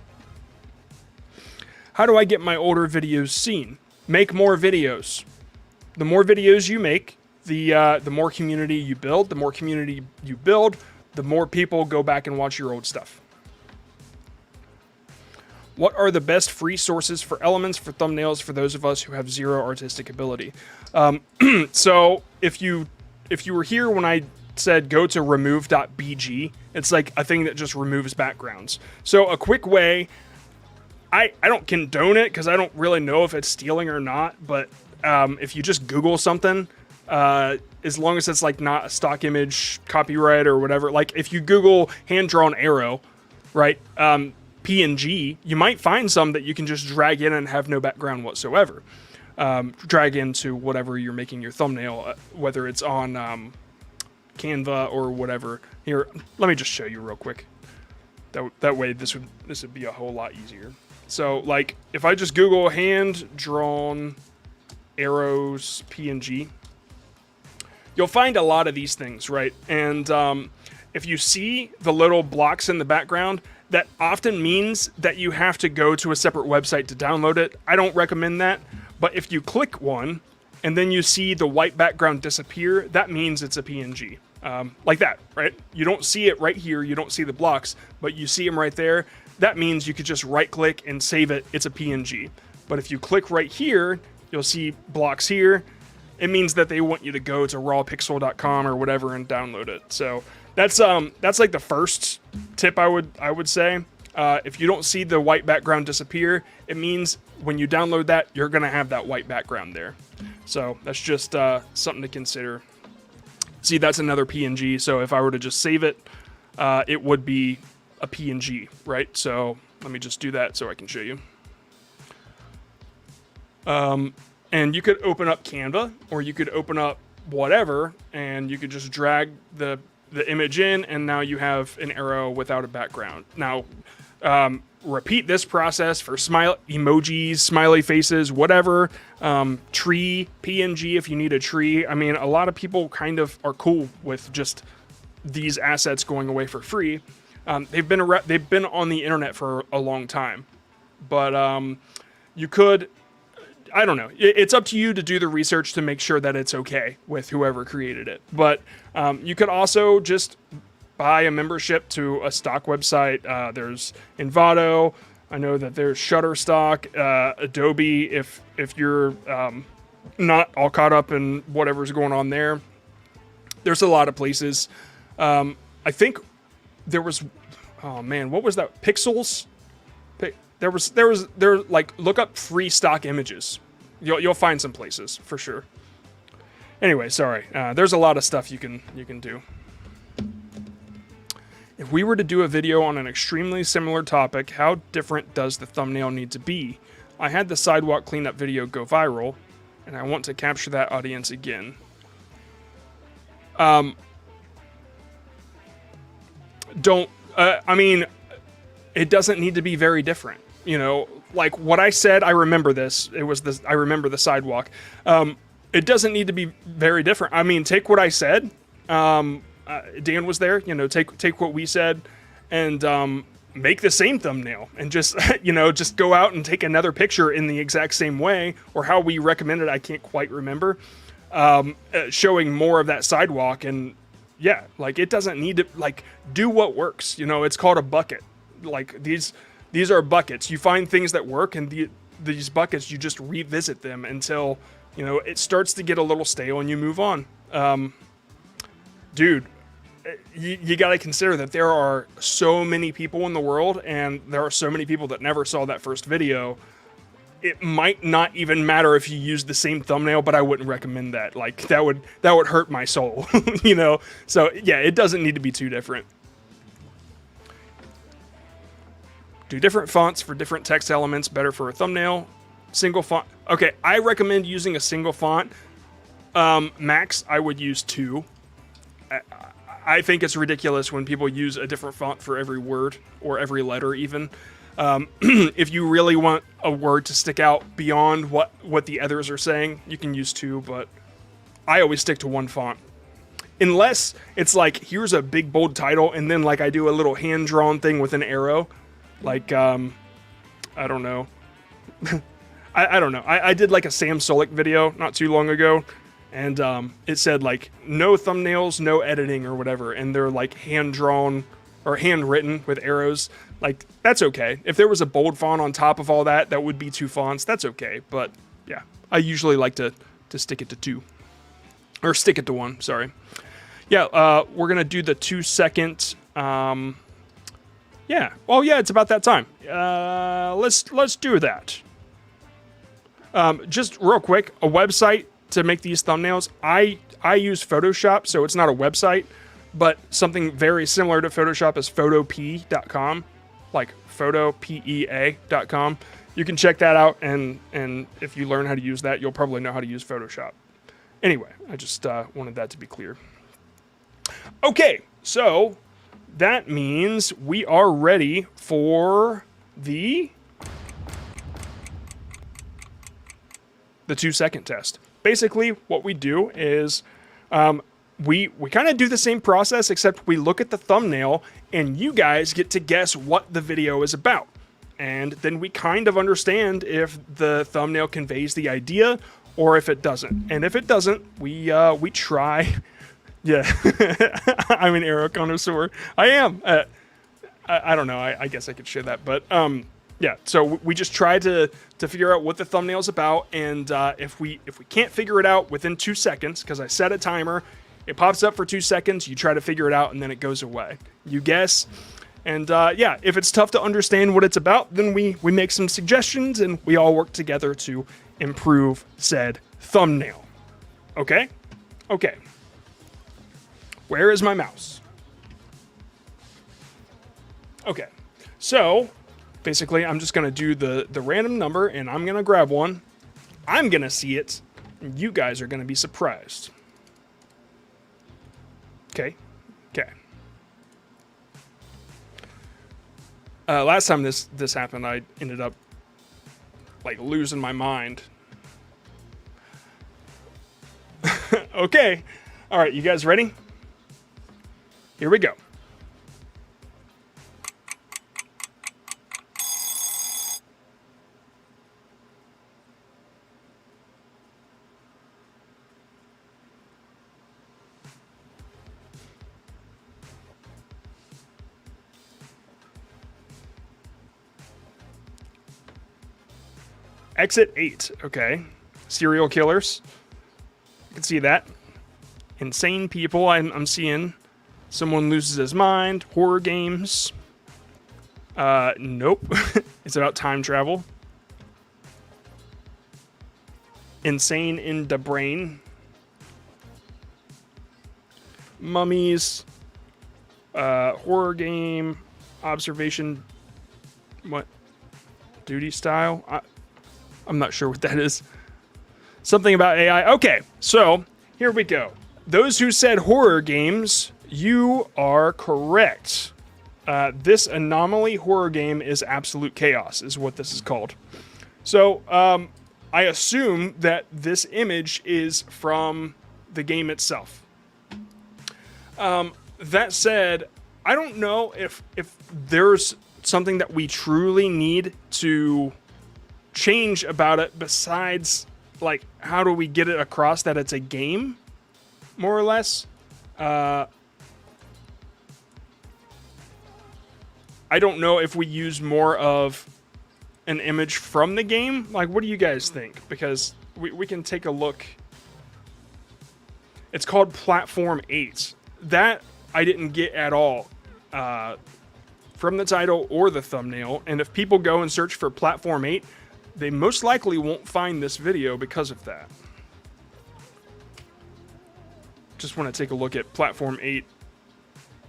How do I get my older videos seen? Make more videos. The more videos you make, the more community you build. The more community you build, the more people go back and watch your old stuff. What are the best free sources for elements for thumbnails for those of us who have zero artistic ability? So if you were here when I said go to remove.bg, it's like a thing that just removes backgrounds. So a quick way, I don't condone it because I don't really know if it's stealing or not, but if you just Google something, as long as it's like not a stock image, copyright or whatever, like if you Google hand-drawn arrow, right, PNG, you might find some that you can just drag in and have no background whatsoever. Drag into whatever you're making your thumbnail, whether it's on Canva or whatever. Here, let me just show you real quick. That way this would be a whole lot easier. So like if I just Google hand-drawn arrows PNG, you'll find a lot of these things, right? And if you see the little blocks in the background, that often means that you have to go to a separate website to download it. I don't recommend that, but if you click one and then you see the white background disappear, that means it's a PNG. Like that, right? You don't see it right here, you don't see the blocks, but you see them right there. That means you could just right click and save it, it's a PNG. But if you click right here, you'll see blocks here. It means that they want you to go to rawpixel.com or whatever and download it. So that's like the first tip I would say. If you don't see the white background disappear, it means when you download that, you're gonna have that white background there. So that's just something to consider. See, that's another PNG. So if I were to just save it, it would be a PNG, right? So let me just do that so I can show you. And you could open up Canva, or you could open up whatever, and you could just drag the image in, and now you have an arrow without a background. Now, repeat this process for emojis, smiley faces, whatever, tree, PNG if you need a tree. I mean, a lot of people kind of are cool with just these assets going away for free. They've been on the internet for a long time, but you could I don't know. It's up to you to do the research to make sure that it's okay with whoever created it. But you could also just buy a membership to a stock website. There's Envato. I know that there's Shutterstock, Adobe. If you're not all caught up in whatever's going on there, there's a lot of places. I think there was, oh man, what was that? Pixels. There like, look up free stock images. You'll find some places for sure. Anyway, sorry. There's a lot of stuff you can do. If we were to do a video on an extremely similar topic, how different does the thumbnail need to be? I had the sidewalk cleanup video go viral, and I want to capture that audience again. I mean, it doesn't need to be very different. You know, like what I said, I remember this. I remember the sidewalk. It doesn't need to be very different. I mean, take what I said. Dan was there, you know, take what we said and make the same thumbnail and just, you know, just go out and take another picture in the exact same way, or how we recommended, I can't quite remember, showing more of that sidewalk. And yeah, like, it doesn't need to, like, do what works. You know, it's called a bucket. Like, these are buckets. You find things that work, and these buckets, you just revisit them until, you know, it starts to get a little stale and you move on. Dude, you got to consider that there are so many people in the world, and there are so many people that never saw that first video. It might not even matter if you use the same thumbnail, but I wouldn't recommend that. Like, that would hurt my soul, you know? So yeah, it doesn't need to be too different. Do different fonts for different text elements better for a thumbnail. Single font. Okay, I recommend using a single font. Max, I would use 2. I think it's ridiculous when people use a different font for every word or every letter even. If you really want a word to stick out beyond what the others are saying, you can use 2, but I always stick to 1 font. Unless it's like, here's a big bold title, and then like I do a little hand-drawn thing with an arrow. Like, I don't know. I don't know. I did like a Sam Solik video not too long ago, and it said like, no thumbnails, no editing or whatever, and they're like hand-drawn or handwritten with arrows. Like, that's okay. If there was a bold font on top of all that, that would be 2 fonts. That's okay. But yeah, I usually like to stick it to 2. Or stick it to 1, sorry. Yeah, we're going to do the 2-second... yeah. Oh, yeah, it's about that time. Let's do that. Just real quick, a website to make these thumbnails. I use Photoshop, so it's not a website, but something very similar to Photoshop is photopea.com, like photopea.com. You can check that out, and if you learn how to use that, you'll probably know how to use Photoshop. Anyway, I just wanted that to be clear. Okay, so that means we are ready for the 2-second test. Basically, what we do is we kind of do the same process, except we look at the thumbnail and you guys get to guess what the video is about. And then we kind of understand if the thumbnail conveys the idea or if it doesn't. And if it doesn't, we try. Yeah, I'm an arrow connoisseur. I am. I don't know. I guess I could share that, but yeah. So we just try to figure out what the thumbnail's about, and if we can't figure it out within 2 seconds, because I set a timer, it pops up for 2 seconds. You try to figure it out, and then it goes away. You guess, and yeah. If it's tough to understand what it's about, then we make some suggestions, and we all work together to improve said thumbnail. Okay. Okay. Where is my mouse? Okay, so basically I'm just gonna do the random number, and I'm gonna grab one. I'm gonna see it, and you guys are gonna be surprised. Okay, okay. Last time this happened, I ended up like losing my mind. Okay, all right, you guys ready? Here we go. Exit 8. Okay. Serial killers. You can see that. Insane people. I'm seeing. Someone loses his mind. Horror games. Nope. It's about time travel. Insane in the brain. Mummies. Horror game. Observation. What? Duty style? I'm not sure what that is. Something about AI. Okay, so here we go. Those who said horror games, you are correct. This anomaly horror game is absolute chaos, is what this is called. So, I assume that this image is from the game itself. That said, I don't know if there's something that we truly need to change about it besides, like, how do we get it across that it's a game, more or less. I don't know if we use more of an image from the game. Like, what do you guys think? Because we can take a look. It's called Platform 8. That I didn't get at all from the title or the thumbnail. And if people go and search for Platform 8, they most likely won't find this video because of that. Just want to take a look at Platform 8.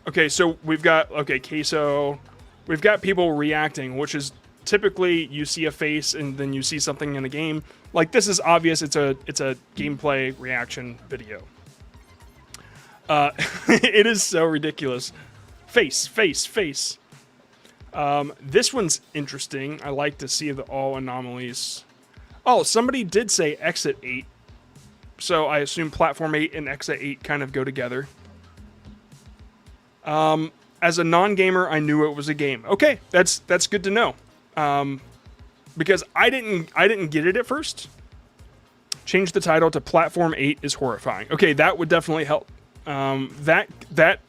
Okay, so we've got, okay, queso. We've got people reacting, which is typically you see a face and then you see something in a game. Like, this is obvious. It's a gameplay reaction video. It is so ridiculous. Face. This one's interesting. I like to see the all anomalies. Oh, somebody did say Exit 8. So I assume Platform 8 and Exit 8 kind of go together. As a non-gamer, I knew it was a game. Okay, that's good to know. Because I didn't get it at first. Change the title to Platform 8 is horrifying. Okay, that would definitely help. That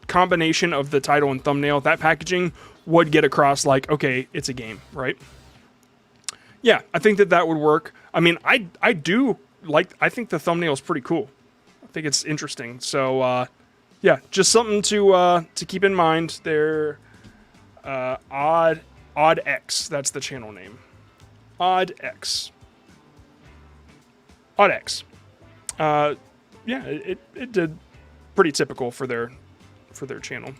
combination of the title and thumbnail, that packaging would get across like, okay, it's a game, right? Yeah, I think that would work. I mean, I do like, I think the thumbnail is pretty cool. I think it's interesting. So, yeah, just something to keep in mind there. OddX, that's the channel name. OddX. Yeah, it did pretty typical for their channel.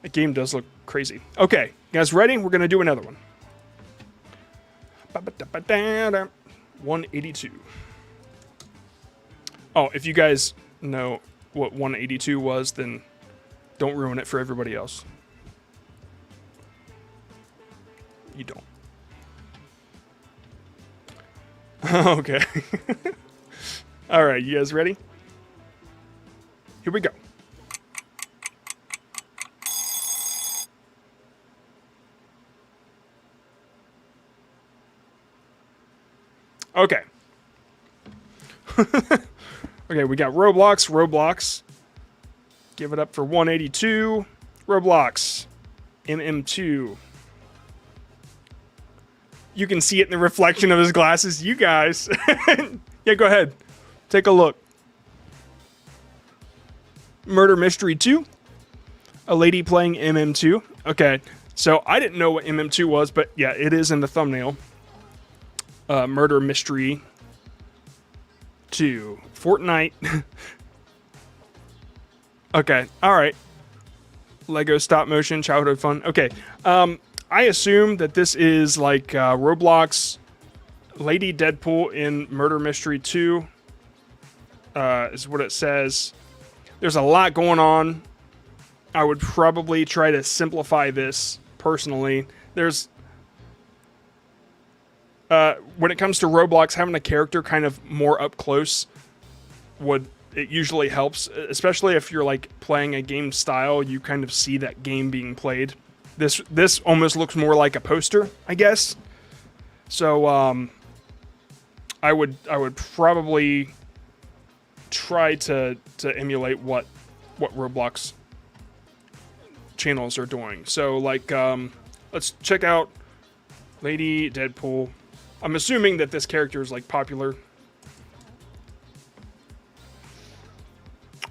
The game does look crazy. Okay, you guys ready? We're gonna do another one. 182. Oh, if you guys know what 182 was, then don't ruin it for everybody else. You don't. Okay. All right, you guys ready? Here we go. Okay. Okay, we got Roblox. Give it up for 182. Roblox. MM2. You can see it in the reflection of his glasses. You guys. Yeah, go ahead. Take a look. Murder Mystery 2. A lady playing MM2. Okay, so I didn't know what MM2 was, but yeah, it is in the thumbnail. Murder Mystery 2. Fortnite. Okay, alright. Lego stop motion, childhood fun. Okay, I assume that this is like Roblox, Lady Deadpool in Murder Mystery 2. Is what it says. There's a lot going on. I would probably try to simplify this personally. There's when it comes to Roblox, having a character kind of more up close it usually helps, especially if you're like playing a game style, you kind of see that game being played. This almost looks more like a poster, I guess. So I would probably try to emulate what Roblox channels are doing. So like let's check out Lady Deadpool I'm assuming that this character is like popular.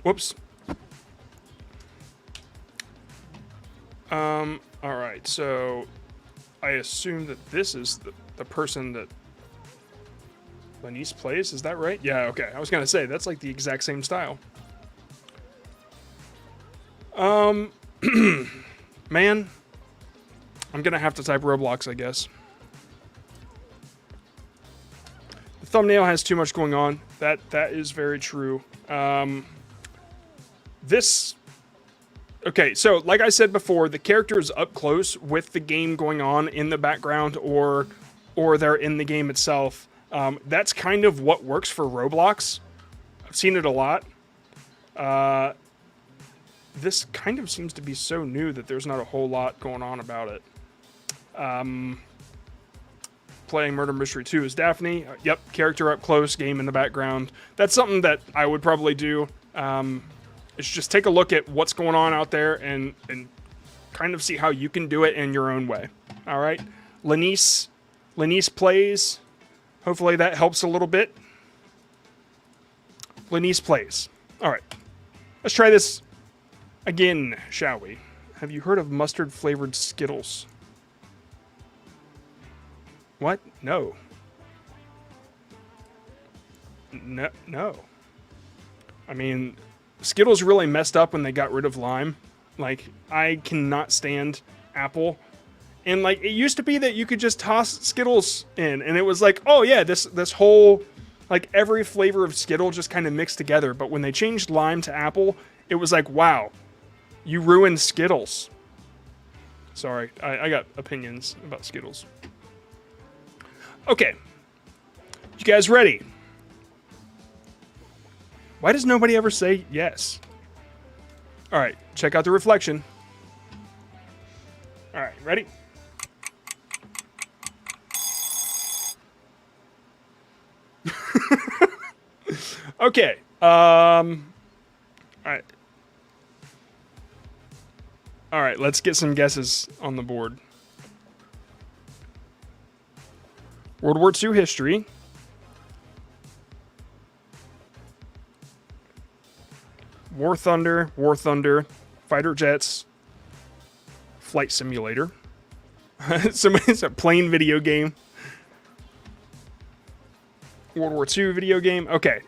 Whoops. Alright, so I assume that this is the person that Lanise plays, is that right? Yeah, okay. I was gonna say, that's like the exact same style. Man, I'm gonna have to type Roblox, I guess. The thumbnail has too much going on. That is very true. Okay, so like I said before, the character is up close with the game going on in the background, or they're in the game itself. That's kind of what works for Roblox. I've seen it a lot. This kind of seems to be so new that there's not a whole lot going on about it. Playing Murder Mystery 2 is Daphne. Yep, character up close, game in the background. That's something that I would probably do. Is just take a look at what's going on out there and kind of see how you can do it in your own way. All right, Lanise plays. Hopefully that helps a little bit. Lanise plays. All right, let's try this again, shall we? Have you heard of mustard flavored Skittles? What? No. No. I mean, Skittles really messed up when they got rid of lime. Like, I cannot stand apple. And, like, it used to be that you could just toss Skittles in, and it was like, oh, yeah, this whole, like, every flavor of Skittle just kind of mixed together. But when they changed lime to apple, it was like, wow, you ruined Skittles. Sorry, I got opinions about Skittles. Okay. You guys ready? Why does nobody ever say yes? All right, check out the reflection. All right, ready? Okay. All right. All right, let's get some guesses on the board. World War II history. War Thunder, fighter jets, flight simulator. It's a plane video game. World War II video game. Okay.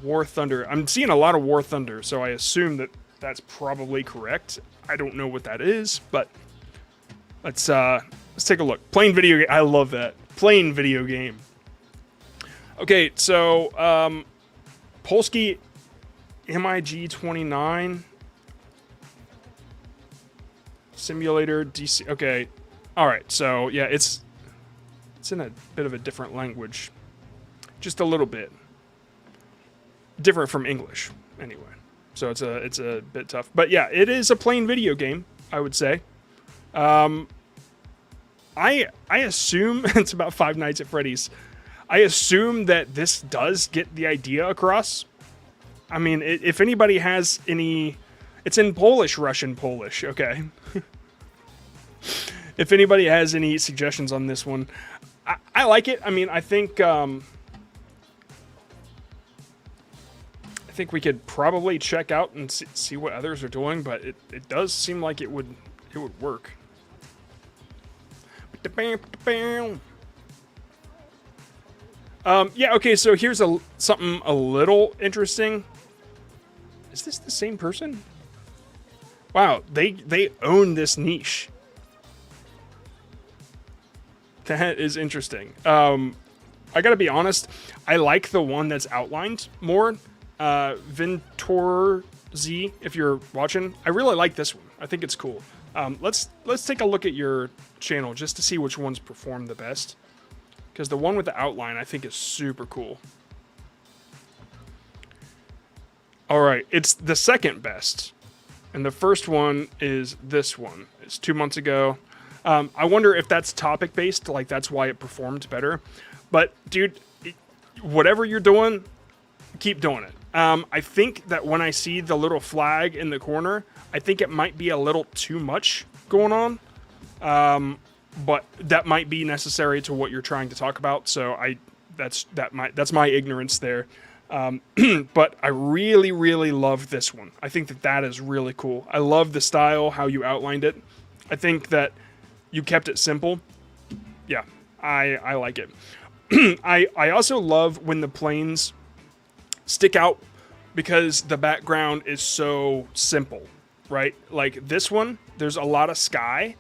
War Thunder. I'm seeing a lot of War Thunder, so I assume that that's probably correct. I don't know what that is, but let's take a look. Plane video game. I love that. Plane video game. Okay, so Polski MiG-29 simulator DC. Okay, all right. So yeah, it's in a bit of a different language, just a little bit different from English, anyway. So it's a bit tough, but yeah, it is a plain video game, I would say. I assume it's about Five Nights at Freddy's. I assume that this does get the idea across. I mean, if anybody has any... It's in Polish, Russian, Polish, okay? If anybody has any suggestions on this one, I like it. I mean, I think we could probably check out and see what others are doing, but it does seem like it would work. Yeah, okay, so here's something a little interesting. Is this the same person? Wow, they own this niche. That is interesting. I gotta be honest, I like the one that's outlined more. VinntoreZ, if you're watching, I really like this one. I think it's cool. Let's take a look at your channel just to see which ones perform the best. Because the one with the outline I think is super cool. Alright, it's the second best. And the first one is this one. It's 2 months ago. I wonder if that's topic based, like that's why it performed better. But dude, whatever you're doing, keep doing it. I think that when I see the little flag in the corner, I think it might be a little too much going on. but that might be necessary to what you're trying to talk about. So that's my ignorance there. But I really, really love this one. I think that is really cool. I love the style, how you outlined it. I think that you kept it simple. Yeah, I like it. I also love when the planes stick out because the background is so simple, right? Like this one, there's a lot of sky,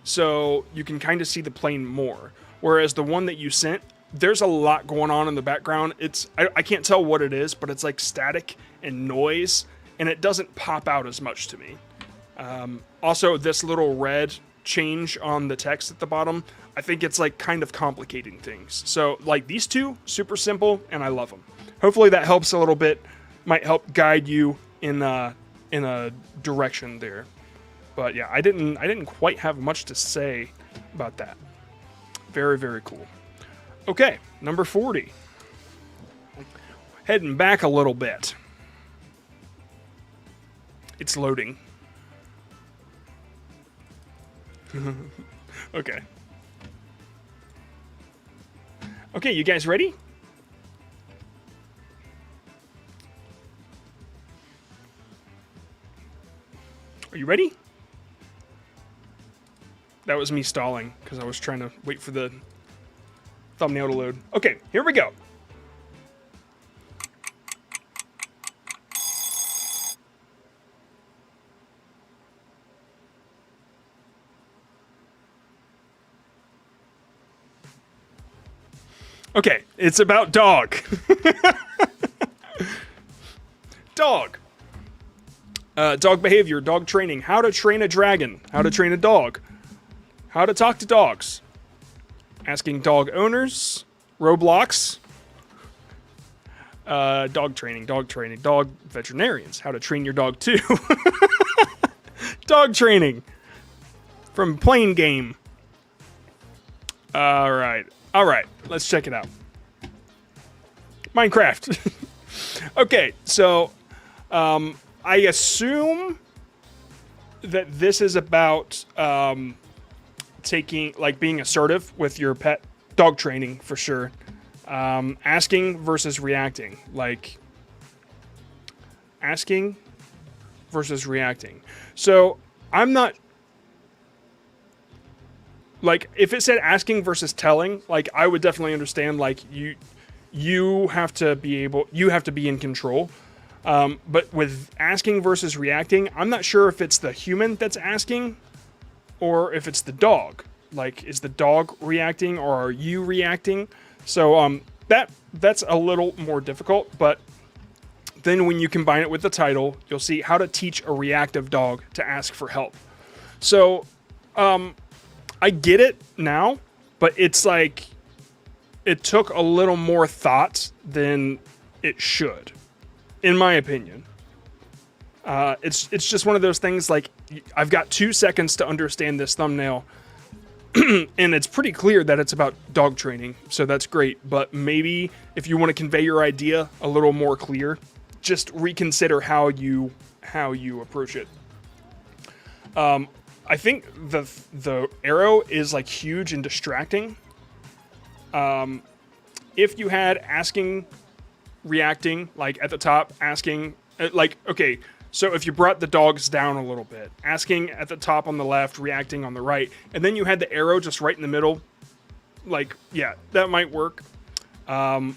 so you can kind of see the plane more. Whereas the one that you sent, there's a lot going on in the background. I can't tell what it is, but it's like static and noise, and it doesn't pop out as much to me. Also, this little red change on the text at the bottom, I think it's like kind of complicating things. So like these two, super simple, and I love them. Hopefully that helps a little bit, might help guide you in a direction there. But yeah, I didn't quite have much to say about that. Very, very cool. Okay, number 40. Heading back a little bit. It's loading. Okay. Okay, you guys ready? Are you ready? That was me stalling because I was trying to wait for the thumbnail to load. Okay, here we go. Okay, it's about dog. Dog. Dog behavior, dog training, how to train a dragon, how to train a dog, how to talk to dogs, asking dog owners, Roblox, dog training, dog veterinarians, how to train your dog too. Dog training from Plane Game. All right, let's check it out. Minecraft. Okay, so I assume that this is about being assertive with your pet. Dog training for sure. Asking versus reacting. Like asking versus reacting. So I'm not like if it said asking versus telling, like I would definitely understand. Like you have to be in control. But with asking versus reacting, I'm not sure if it's the human that's asking or if it's the dog. Like, is the dog reacting or are you reacting? So that's a little more difficult, but then when you combine it with the title, you'll see how to teach a reactive dog to ask for help. So I get it now, but it's like it took a little more thought than it should. In my opinion, it's just one of those things like I've got 2 seconds to understand this thumbnail and it's pretty clear that it's about dog training. So that's great. But maybe if you want to convey your idea a little more clear, just reconsider how you approach it. I think the arrow is like huge and distracting. If you had asking, reacting, like at the top, asking, like, okay, so if you brought the dogs down a little bit, asking at the top on the left, reacting on the right, and then you had the arrow just right in the middle, like, yeah, that might work. Also,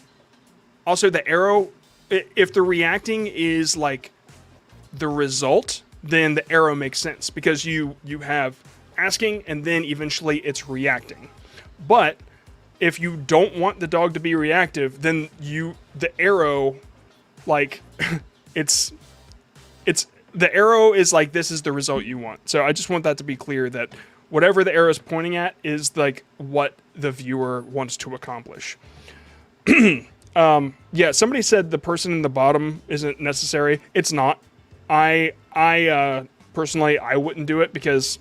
the arrow, if the reacting is like the result, then the arrow makes sense because you have asking and then eventually it's reacting. But if you don't want the dog to be reactive, then the arrow, like, the arrow is like, this is the result you want. So I just want that to be clear that whatever the arrow is pointing at is like what the viewer wants to accomplish. Yeah, somebody said the person in the bottom isn't necessary. It's not. I personally, I wouldn't do it because,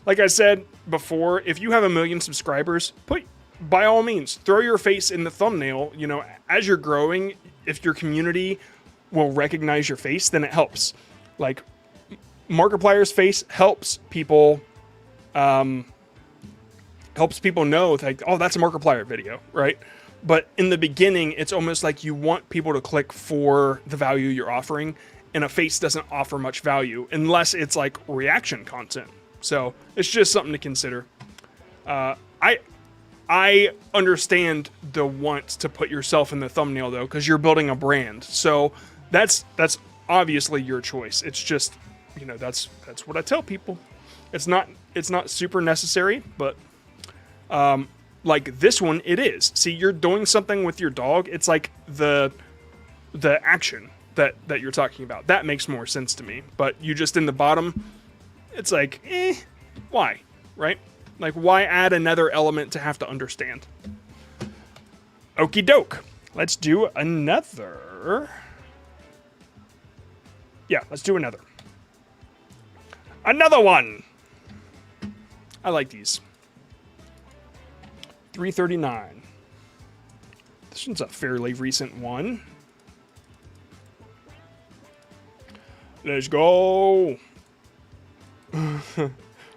like I said before, if you have 1 million subscribers, by all means, throw your face in the thumbnail. You know, as you're growing, if your community will recognize your face, then it helps. Like, Markiplier's face helps people helps people know, like, oh, that's a Markiplier video, right? But in the beginning, it's almost like you want people to click for the value you're offering, and a face doesn't offer much value unless it's like reaction content. So it's just something to consider. I understand the want to put yourself in the thumbnail though, because you're building a brand. So that's obviously your choice. It's just, you know, that's what I tell people. It's not super necessary, but like this one, it is. See, you're doing something with your dog. It's like the action that you're talking about. That makes more sense to me. But you just in the bottom, it's like, why, right? Like, why add another element to have to understand? Okie doke. Let's do another. Yeah, let's do another. Another one. I like these. 339. This one's a fairly recent one. Let's go.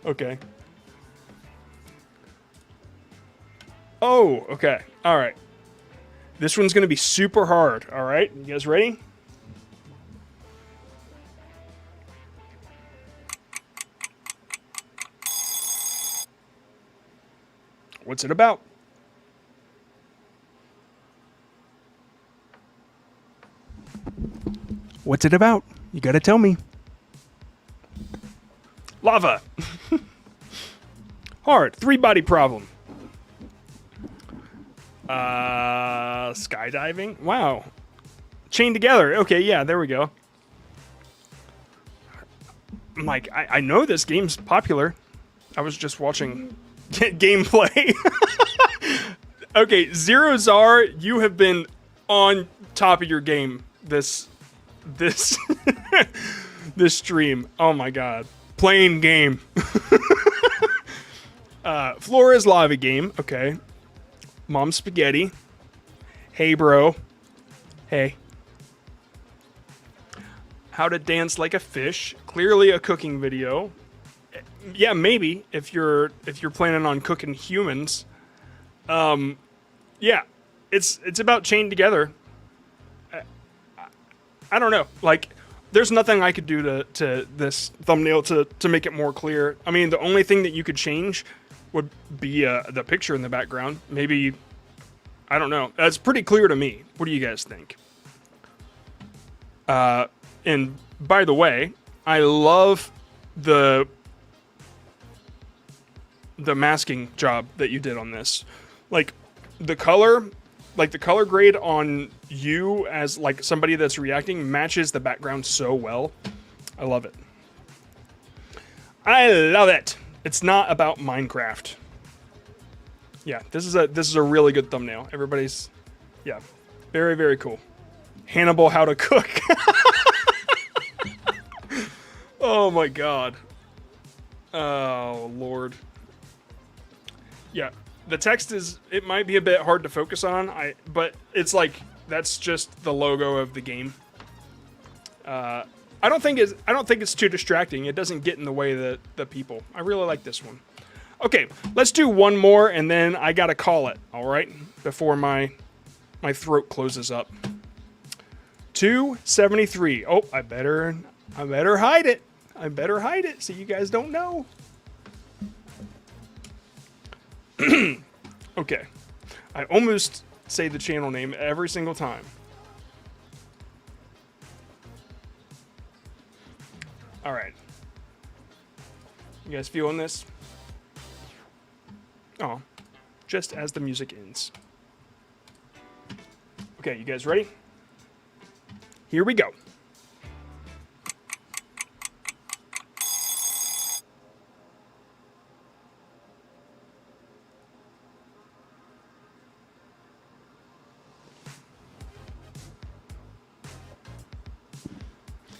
Okay. Oh, okay. All right. This one's going to be super hard. All right. You guys ready? What's it about? What's it about? You got to tell me. Lava. Hard. 3-body problem. Skydiving? Wow. Chained together. Okay, yeah, there we go. Mike, I know this game's popular. I was just watching gameplay. Okay, ZeroZar, you have been on top of your game this this stream. Oh my god. Playing game. Flores Lava game. Okay. Mom Spaghetti. Hey, bro. Hey. How to dance like a fish. Clearly a cooking video. Yeah, maybe if you're planning on cooking humans. Yeah, it's about chained together. I don't know. Like, there's nothing I could do to this thumbnail to make it more clear. I mean, the only thing that you could change would be the picture in the background. Maybe, I don't know. That's pretty clear to me. What do you guys think? And by the way, I love the masking job that you did on this. Like the color grade on you as like somebody that's reacting matches the background so well. I love it. I love it. It's not about Minecraft. Yeah, this is a really good thumbnail. Everybody's, yeah, very, very cool. Hannibal, how to cook. Oh my god. Oh Lord. Yeah, the text it might be a bit hard to focus on. But it's like that's just the logo of the game. I don't think it's too distracting. It doesn't get in the way of the people. I really like this one. Okay, let's do one more, and then I gotta call it. All right, before my throat closes up. 273. Oh, I better hide it. I better hide it so you guys don't know. Okay, I almost say the channel name every single time. All right, you guys feeling this? Oh, just as the music ends. Okay, you guys ready? Here we go.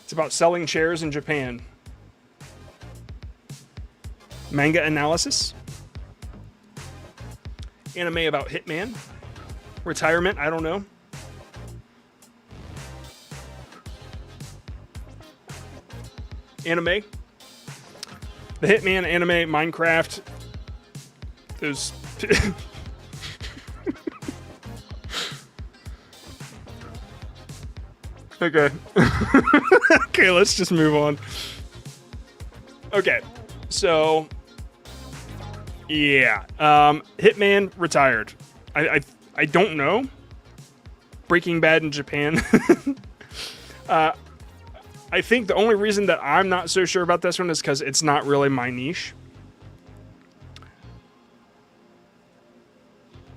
It's about selling chairs in Japan. Manga analysis. Anime about Hitman. Retirement, I don't know. Anime. The Hitman anime, Minecraft. There's... Okay. Okay, let's just move on. Okay, so... Yeah. Hitman retired. I don't know. Breaking Bad in Japan. I think the only reason that I'm not so sure about this one is because it's not really my niche.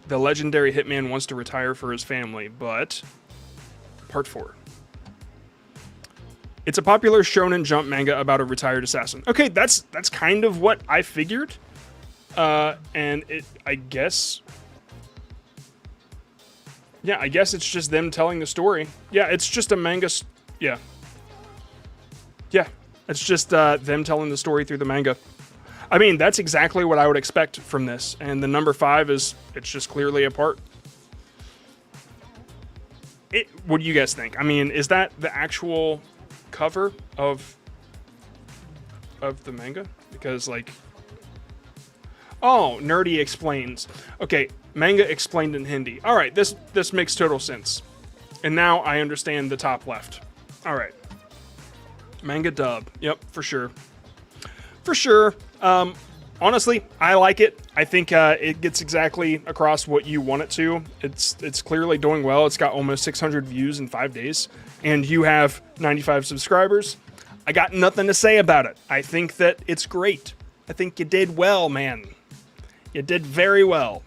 The legendary Hitman wants to retire for his family, but... Part 4. It's a popular Shonen Jump manga about a retired assassin. Okay, that's kind of what I figured. And I guess... Yeah, I guess it's just them telling the story. Yeah, it's just a manga... Yeah. Yeah, it's just them telling the story through the manga. I mean, that's exactly what I would expect from this. And the number 5 is... It's just clearly a part. What do you guys think? I mean, is that the actual cover of the manga? Because, like... Oh, Nerdy explains. Okay, manga explained in Hindi. All right, this makes total sense. And now I understand the top left. All right. Manga dub. Yep, for sure. For sure. Honestly, I like it. I think it gets exactly across what you want it to. It's clearly doing well. It's got almost 600 views in 5 days. And you have 95 subscribers. I got nothing to say about it. I think that it's great. I think you did well, man. You did very well.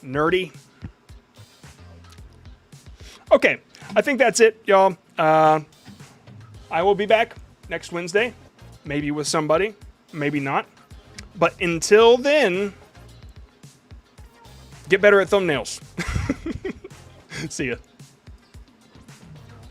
Nerdy. Okay, I think that's it, y'all. I will be back next Wednesday. Maybe with somebody. Maybe not. But until then, get better at thumbnails. See ya.